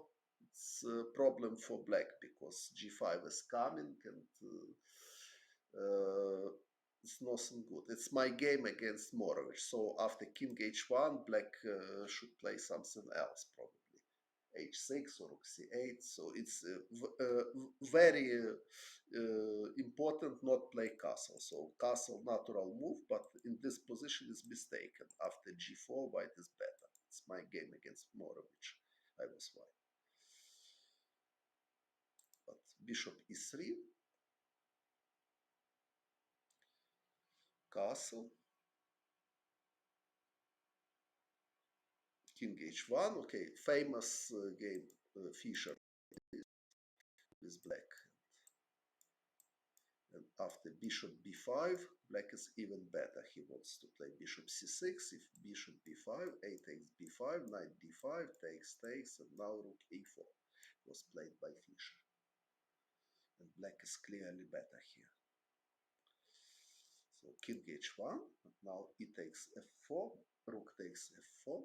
it's a problem for black because g5 is coming and it's nothing good. It's my game against Morovich. So after king h1, black should play something else probably. H6 or rook c8. So it's very important not play castle. So castle natural move, but in this position is mistaken. After g4, white is better. It's my game against Morovich. I was white. But bishop e3, castle, king h1. Okay, famous game Fischer with black. And after bishop b5, black is even better. He wants to play bishop c6. If bishop b5, a takes b5, knight d5, takes, and now rook e4 was played by Fischer. And black is clearly better here. So king h1, now e takes f4, rook takes f4,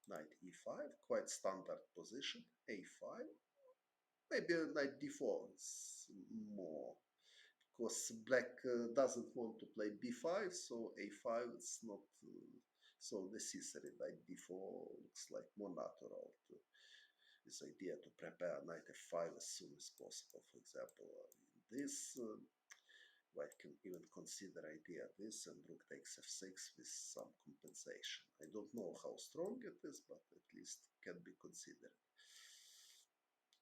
knight e5, quite standard position, a5. Maybe knight d4 is more, because black doesn't want to play b5, so a5 is not so necessary. Knight d4 looks like more natural to this idea to prepare knight f5 as soon as possible. For example, in this, white can even consider idea this, and rook takes f6 with some compensation. I don't know how strong it is, but at least can be considered.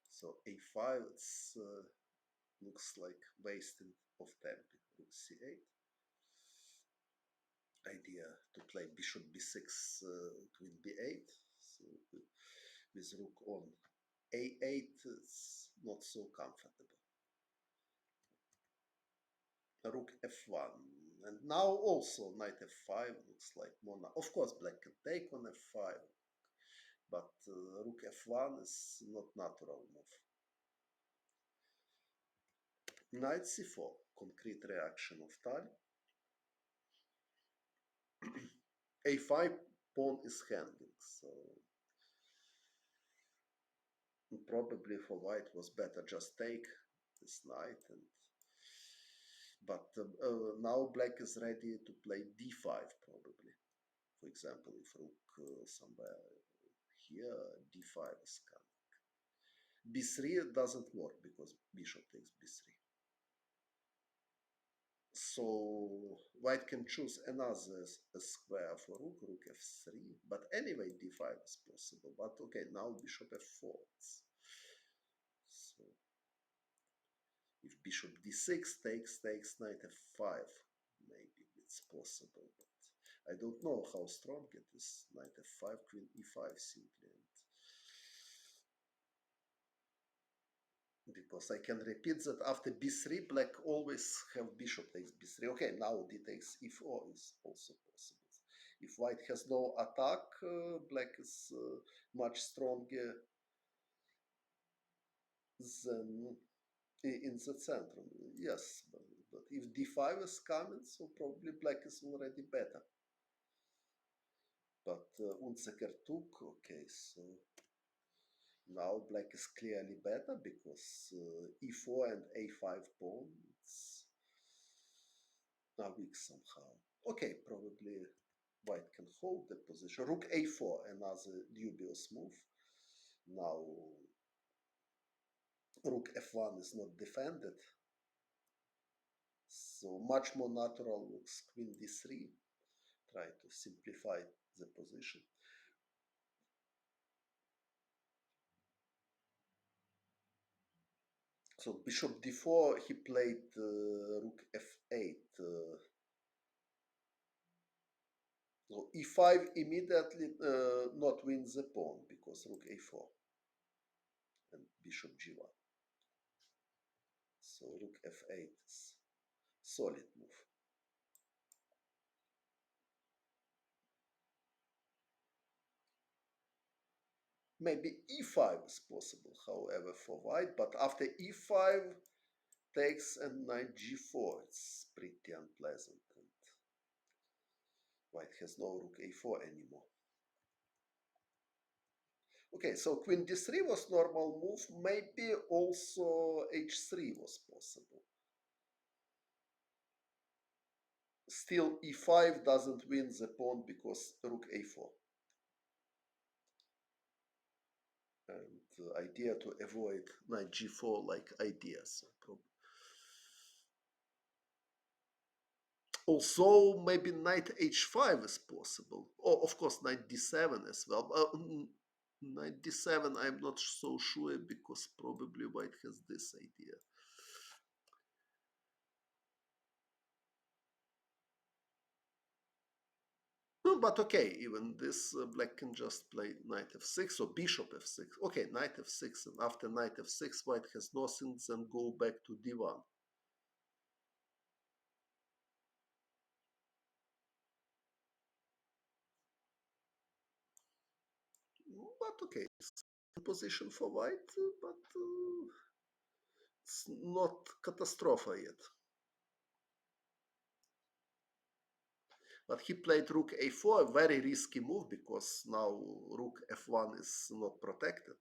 So a5 it's, looks like wasting of time. Rook c8. Idea to play bishop b6, queen b8. So with rook on a8, it's not so comfortable. Rook f1, and now also knight f5 looks like more. Of course, black can take on f5, but rook f1 is not natural move. Knight c4, concrete reaction of Tal. a5 pawn is hanging, so probably for white was better just take this knight, and but now black is ready to play d5 probably. For example, if rook somewhere here, d5 is coming. b3 doesn't work because bishop takes b3. So white can choose another square for rook f3, but anyway d5 is possible. But okay, now bishop f4. So if bishop d6 takes, knight f5, maybe it's possible, but I don't know how strong it is. Knight f5, queen e5 simply. Because I can repeat that after b3, black always have bishop takes b3. Okay, now d takes e4 is also possible. If white has no attack, black is much stronger than in the center. Yes, but if d5 is coming, so probably black is already better. But Unzicker took, okay, so now black is clearly better because e4 and a5 pawn are weak somehow. Okay, probably white can hold the position. Rook a4, another dubious move. Now rook f1 is not defended, so much more natural looks queen d3. Try to simplify the position. So bishop d4, he played rook f8. So e5 immediately not wins the pawn because rook a4 and bishop g1. So rook f8 is solid move. Maybe e5 is possible, however, for white, but after e5 takes and knight g4, it's pretty unpleasant, and white has no rook a4 anymore. Okay, so queen d3 was normal move. Maybe also h3 was possible. Still, e5 doesn't win the pawn because rook a4. And the idea to avoid knight g4 like ideas. Also, maybe knight h5 is possible. Or, of course, knight d7 as well. Knight d7, I'm not so sure because probably white has this idea. No, but okay, even this black can just play knight f6 or bishop f6. Okay, knight f6, and after knight f6, white has nothing, then go back to d1. But okay, it's in position for white, but it's not catastrophe yet. But he played rook a4, a very risky move because now rook f1 is not protected.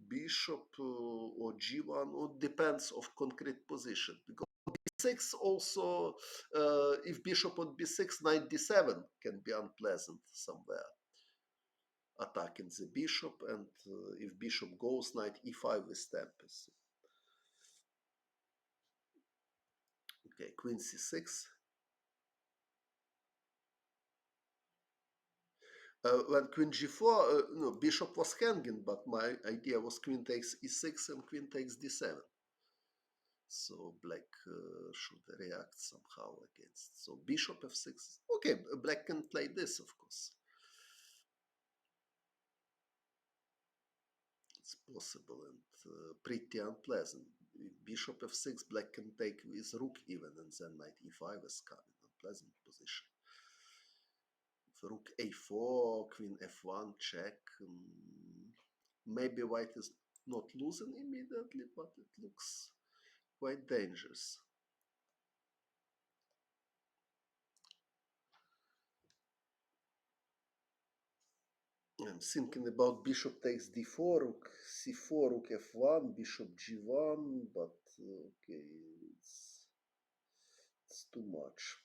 Bishop or g1, or depends of concrete position. Because b6 also, if bishop on b6, knight d7 can be unpleasant somewhere. Attacking the bishop, and if bishop goes, knight e5 with tempest. Okay, queen c6. When queen g4, no, bishop was hanging, but my idea was queen takes e6 and queen takes d7. So black should react somehow against. So bishop f6. Okay, black can play this, of course. It's possible and pretty unpleasant. If bishop f6, black can take with rook even, and then knight e5 is coming. Unpleasant position. Rook a4, queen f1, check. Maybe white is not losing immediately, but it looks quite dangerous. I'm thinking about bishop takes d4, rook c4, rook f1, bishop g1, but okay, it's too much.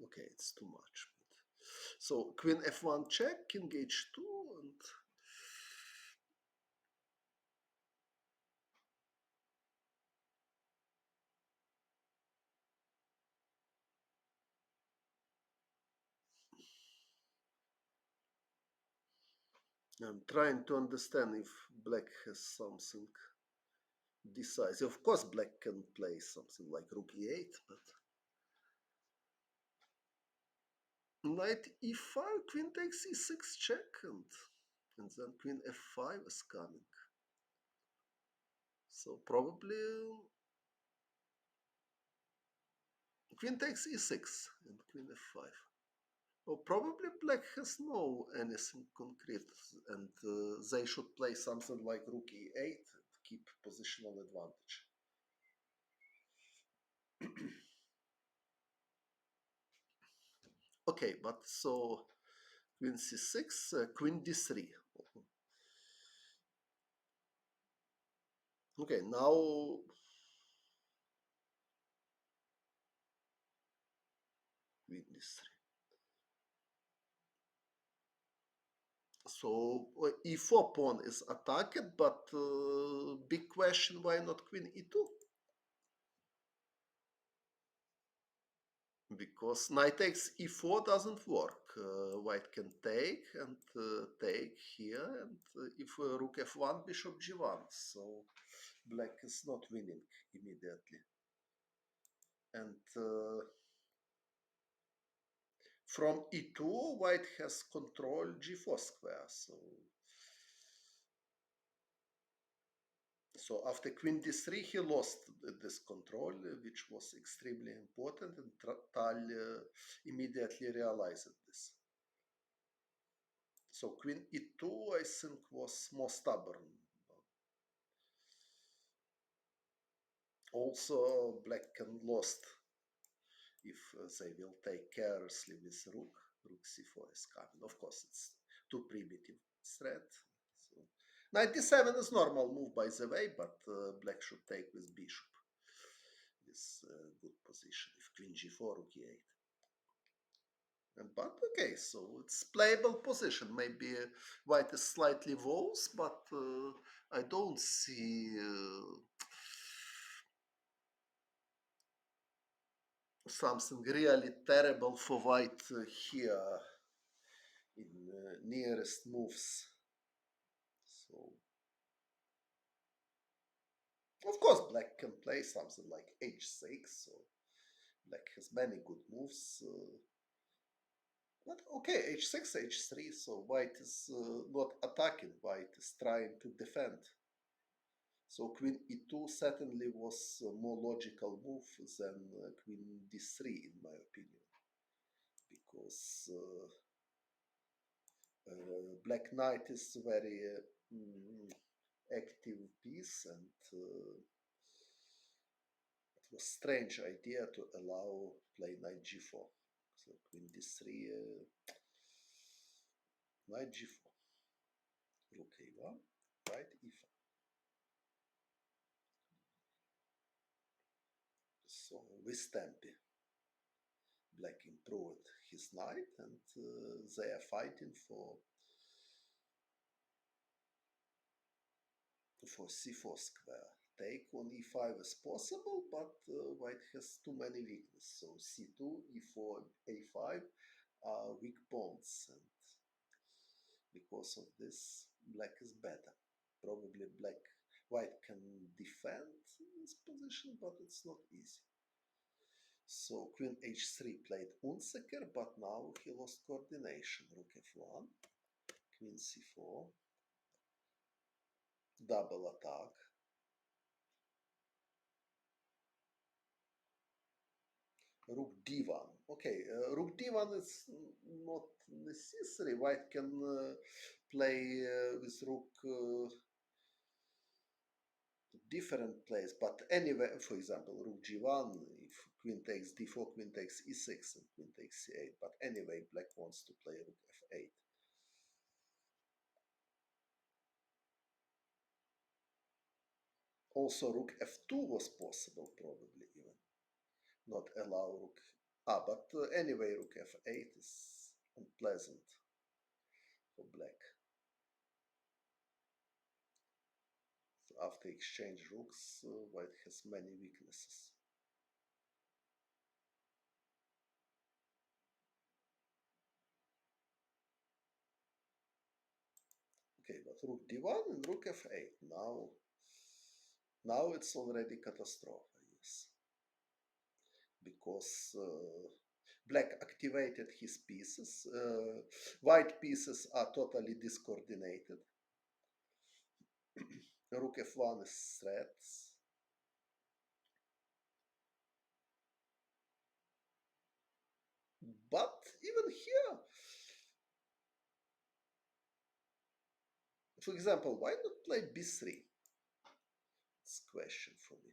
Okay, it's too much. So queen f1 check, king h2, and I'm trying to understand if black has something decisive. Of course, black can play something like rook e8, but knight e5, queen takes e6 check, and then queen f5 is coming. So probably queen takes e6 and queen f5. Well, probably black has no anything concrete, and they should play something like rook e8 and keep positional advantage. Okay, but so queen c6, queen d3. Okay, now queen d3. So e4 pawn is attacked, but big question, why not queen e2? Because knight takes e4 doesn't work. White can take and take here, and if rook f1, bishop g1. So black is not winning immediately. And from e2, white has control g4 square. So after queen d3, he lost this control, which was extremely important, and Tal immediately realized this. So queen e2, I think, was more stubborn. Also, black can lost if they will take carelessly with rook. Rook c4 is coming. Of course, it's too primitive threat. So, knight d7 is normal move, by the way, but black should take with bishop. This good position. If queen g4, rook e8. But okay, so it's playable position. Maybe white is slightly worse, but I don't see something really terrible for white here in nearest moves. So of course black can play something like h6. So black has many good moves. But okay, h6, h3. So white is not attacking. White is trying to defend. So queen e2 certainly was a more logical move than queen d3 in my opinion, because black knight is very active piece, and it was strange idea to allow play knight g4. So queen d3, knight g4, rook a1, right e5. So with Tempe, black improved his knight, and they are fighting for c4 square. Take on e5 is possible, but white has too many weaknesses. So c2, e4, a5 are weak pawns, and because of this, black is better. Probably white can defend this position, but it's not easy. So queen h3 played Unzicker, but now he lost coordination. Rook f1, queen c4, double attack. Rook d1. Okay, rook d1 is not necessary. White can play with rook different plays, but anyway, for example, rook g1, if queen takes d4, queen takes e6, and queen takes c8. But anyway, black wants to play rook f8. Also, rook f2 was possible, probably even. Not allow rook. But anyway, rook f8 is unpleasant for black. So after exchange rooks, white has many weaknesses. Okay, but rook d1 and rook f8. Now it's already catastrophe, yes. Because black activated his pieces. White pieces are totally discoordinated. Rook f1 is threats. But even here, for example, why not play b3? It's a question for me.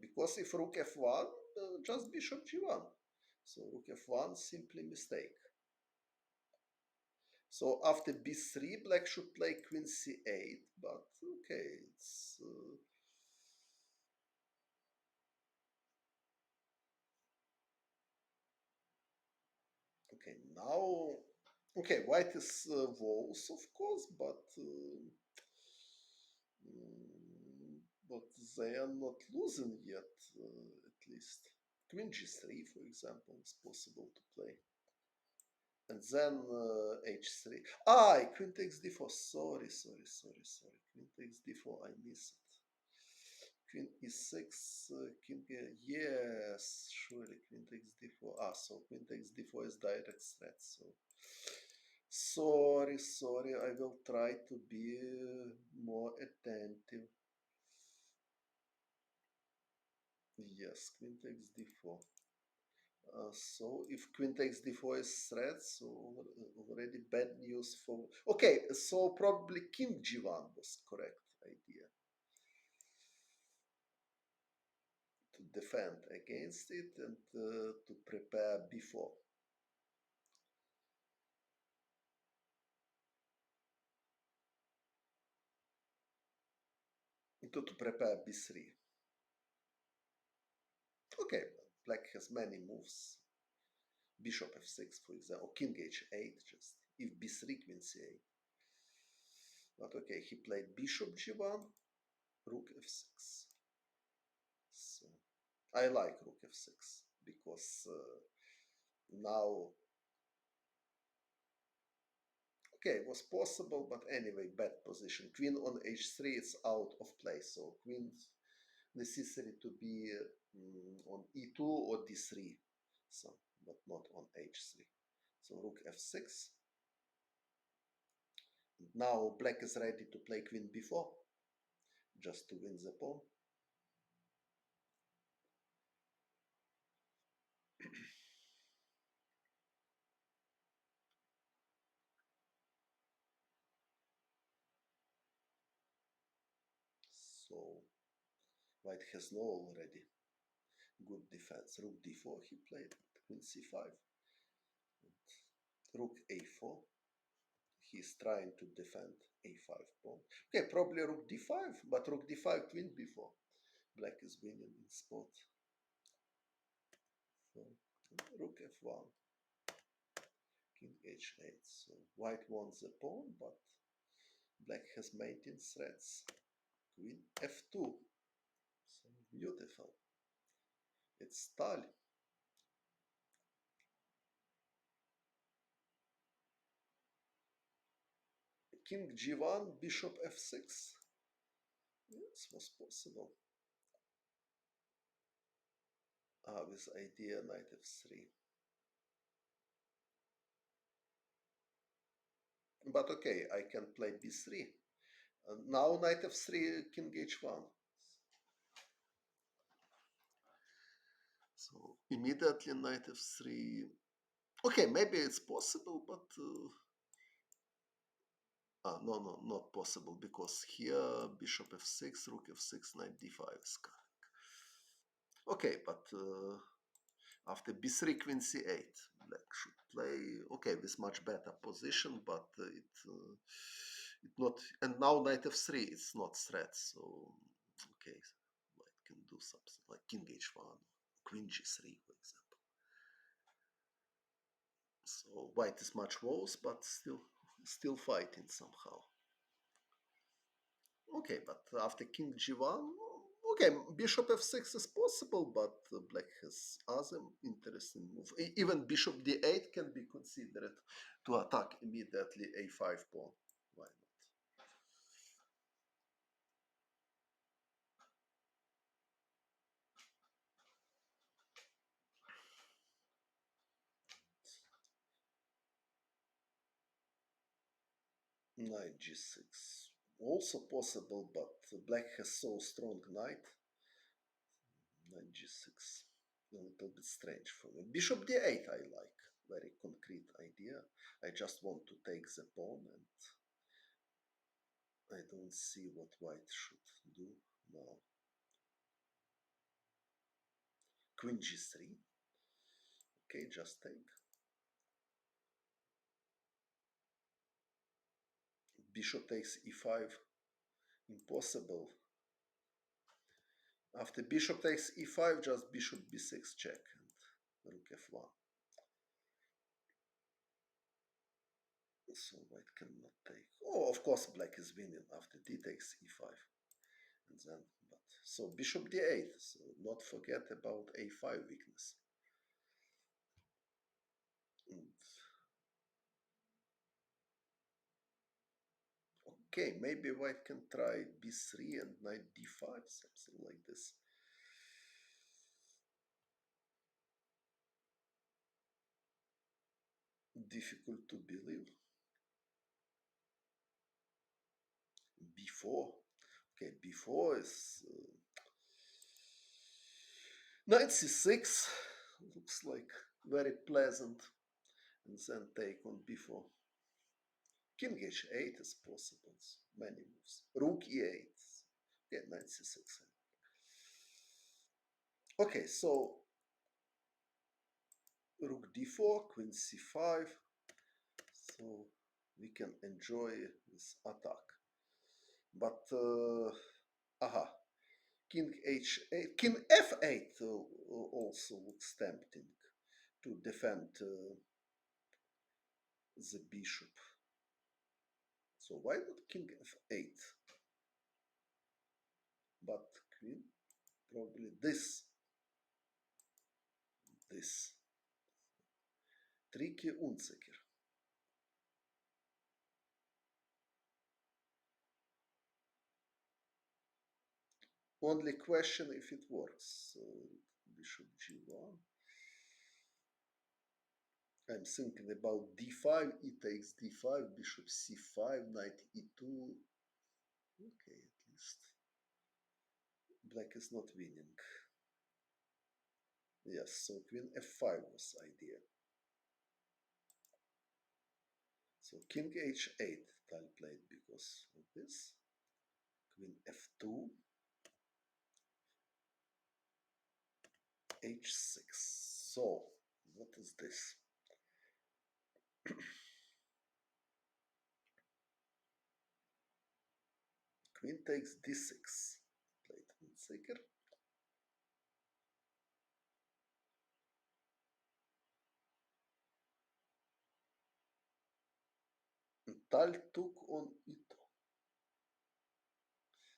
Because if rook f1, just bishop g1. So rook f1 simply mistake. So after b3, black should play queen c8, but okay, it's okay now. Okay, white is walls, of course, but they are not losing yet, at least. Queen g3, for example, is possible to play. And then h3. Queen takes d4. Sorry. Queen takes d4. I missed it. Queen e6. King. Yes, surely. Queen takes d4. So queen takes d4 is direct threat. So sorry. I will try to be more attentive. Yes, queen takes d4. So if queen takes d4 is threat, so already bad news for. Okay, so probably king g1 was correct idea. defend against it and to prepare before. To prepare b3. Okay, black has many moves. Bishop f6, for example, or king h8, just if b3, queen c8. But okay, he played bishop g1, rook f6. So I like rook f6 because now, okay, it was possible, but anyway, bad position. Queen on h3 is out of place, so queen necessary to be on e2 or d3, so but not on h3. So rook f6. Now black is ready to play queen b4, just to win the pawn. So white has no already good defense. Rook d4 he played, queen c5, rook a4. He's trying to defend a5 pawn. Okay, probably rook d5, but rook d5, queen b4. Black is winning in spot. So rook f1, king h8. So white wants the pawn, but black has mating threats. Queen f2. So beautiful. It's Tal. King g1, bishop f6. Yes, was possible. With idea knight f3. But okay, I can play b3. Now knight f3, king h1. So immediately knight f3. Okay, maybe it's possible, but no, not possible, because here bishop f6, rook f6, knight d5 is coming. Okay, but after b3, queen c8, black should play, okay, with much better position, but it not, and now knight f3, it's not threat, so okay, white can do something like king h1, queen g3, for example. So white is much worse, but still fighting somehow. Okay, but after king g1, okay, bishop f6 is possible, but black has other interesting move. Even bishop d8 can be considered to attack immediately a5 pawn. Why not? Knight g6. Also possible, but black has so strong knight. Knight g6. A little bit strange for me. Bishop d8 I like. Very concrete idea. I just want to take the pawn and I don't see what white should do now. Queen g3. Okay, just take. Bishop takes e5. Impossible. After bishop takes e5, just bishop b6 check and rook f1. So white cannot take. Oh, of course, black is winning after d takes e5. And then, but so bishop d8. So not forget about a5 weakness. And okay, maybe white can try b3 and knight d5, something like this. Difficult to believe. b4. Okay, b4 is knight c6. Looks like very pleasant. And then take on b4. King h8 is possible. Many moves. Rook e8. Yeah, knight c6. Okay, so rook d4, queen c5, so we can enjoy this attack. But aha, king h8, king f8 also looks tempting to defend the bishop. So why not king f8? But queen, probably this. Tricky Unzicker. Only question if it works. So bishop g1. I'm thinking about d5, e takes d5, bishop c5, knight e2. Okay, at least black is not winning. Yes, so queen f5 was idea. So king h8 Tal played because of this. Queen f2, h6. So what is this? Queen takes d6. Played Unzicker. Tal took on e2.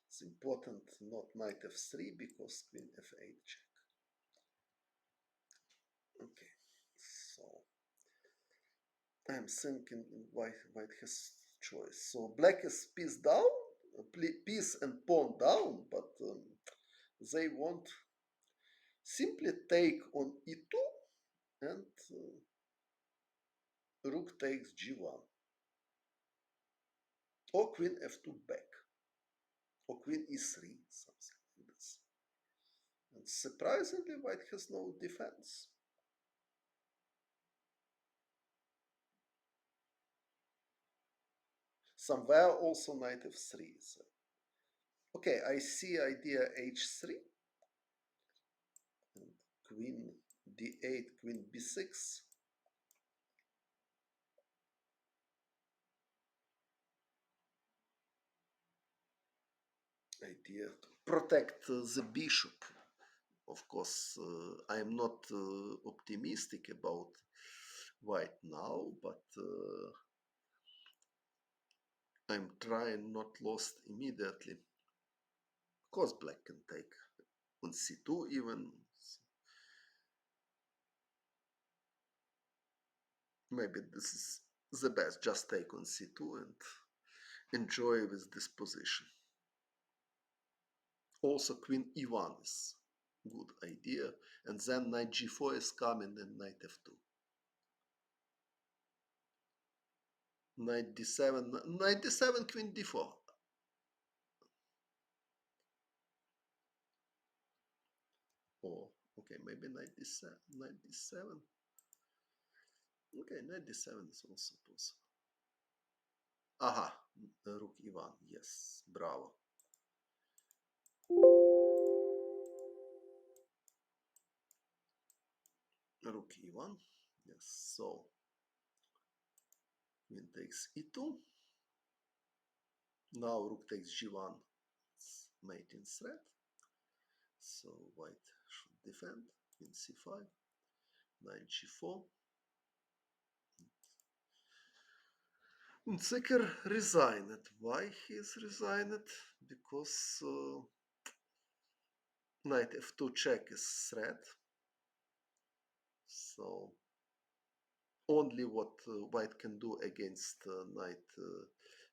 It's important not knight f3 because queen f8 check. Okay, so I'm thinking white has choice. So black is piece down, piece and pawn down, but they want simply take on e2 and rook takes g1 or queen f2 back or queen e3, something like this. And surprisingly, white has no defense. Somewhere also knight f3. So. Okay, I see idea h3 and queen d8, queen b6. Idea to protect the bishop. Of course, I am not optimistic about white now, but I'm trying not lost immediately. Of course, black can take on c2 even. Maybe this is the best. Just take on c2 and enjoy with this position. Also, queen e1 is good idea, and then knight g4 is coming and knight f2. Knight d7, knight d7, queen d4. Oh, okay, maybe knight d7, knight d7. Okay, knight d7 is also possible. Aha, rook e1, yes, bravo. Rook e1, yes, so queen takes e2. Now rook takes g1, it's mating threat. So white should defend, queen c5, knight g4. Unzicker resigned. Why he is resigned? Because knight f2 check is threat. So only what white can do against knight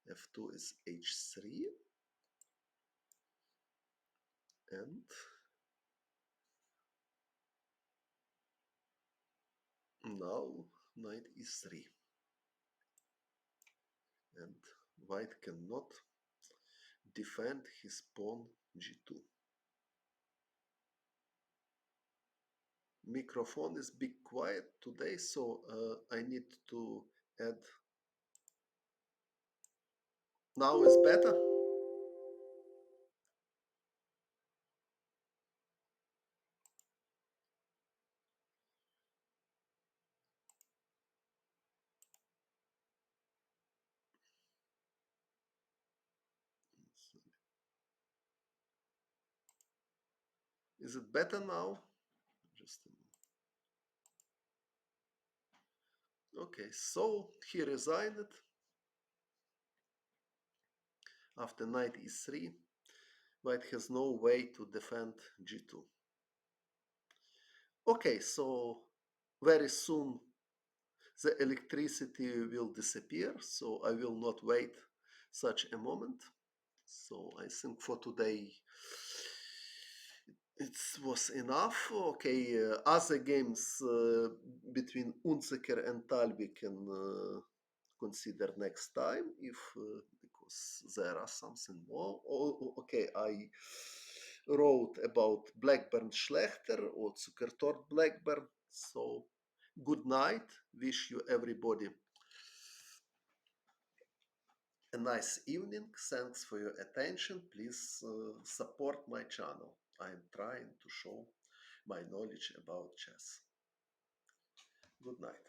f2 is h3. And now knight e3. And white cannot defend his pawn g2. Microphone is big quiet today, so I need to add. Now is better. Is it better now? Just a moment. Okay, so he resigned after knight e3. White has no way to defend g2. Okay, so very soon the electricity will disappear, so I will not wait such a moment. So I think for today it was enough. Okay, other games between Unzicker and Tal we can consider next time if because there are something more. Okay, I wrote about Blackburn Schlechter or Zuckertort Blackburn. So good night. Wish you everybody a nice evening. Thanks for your attention. Please support my channel. I'm trying to show my knowledge about chess. Good night.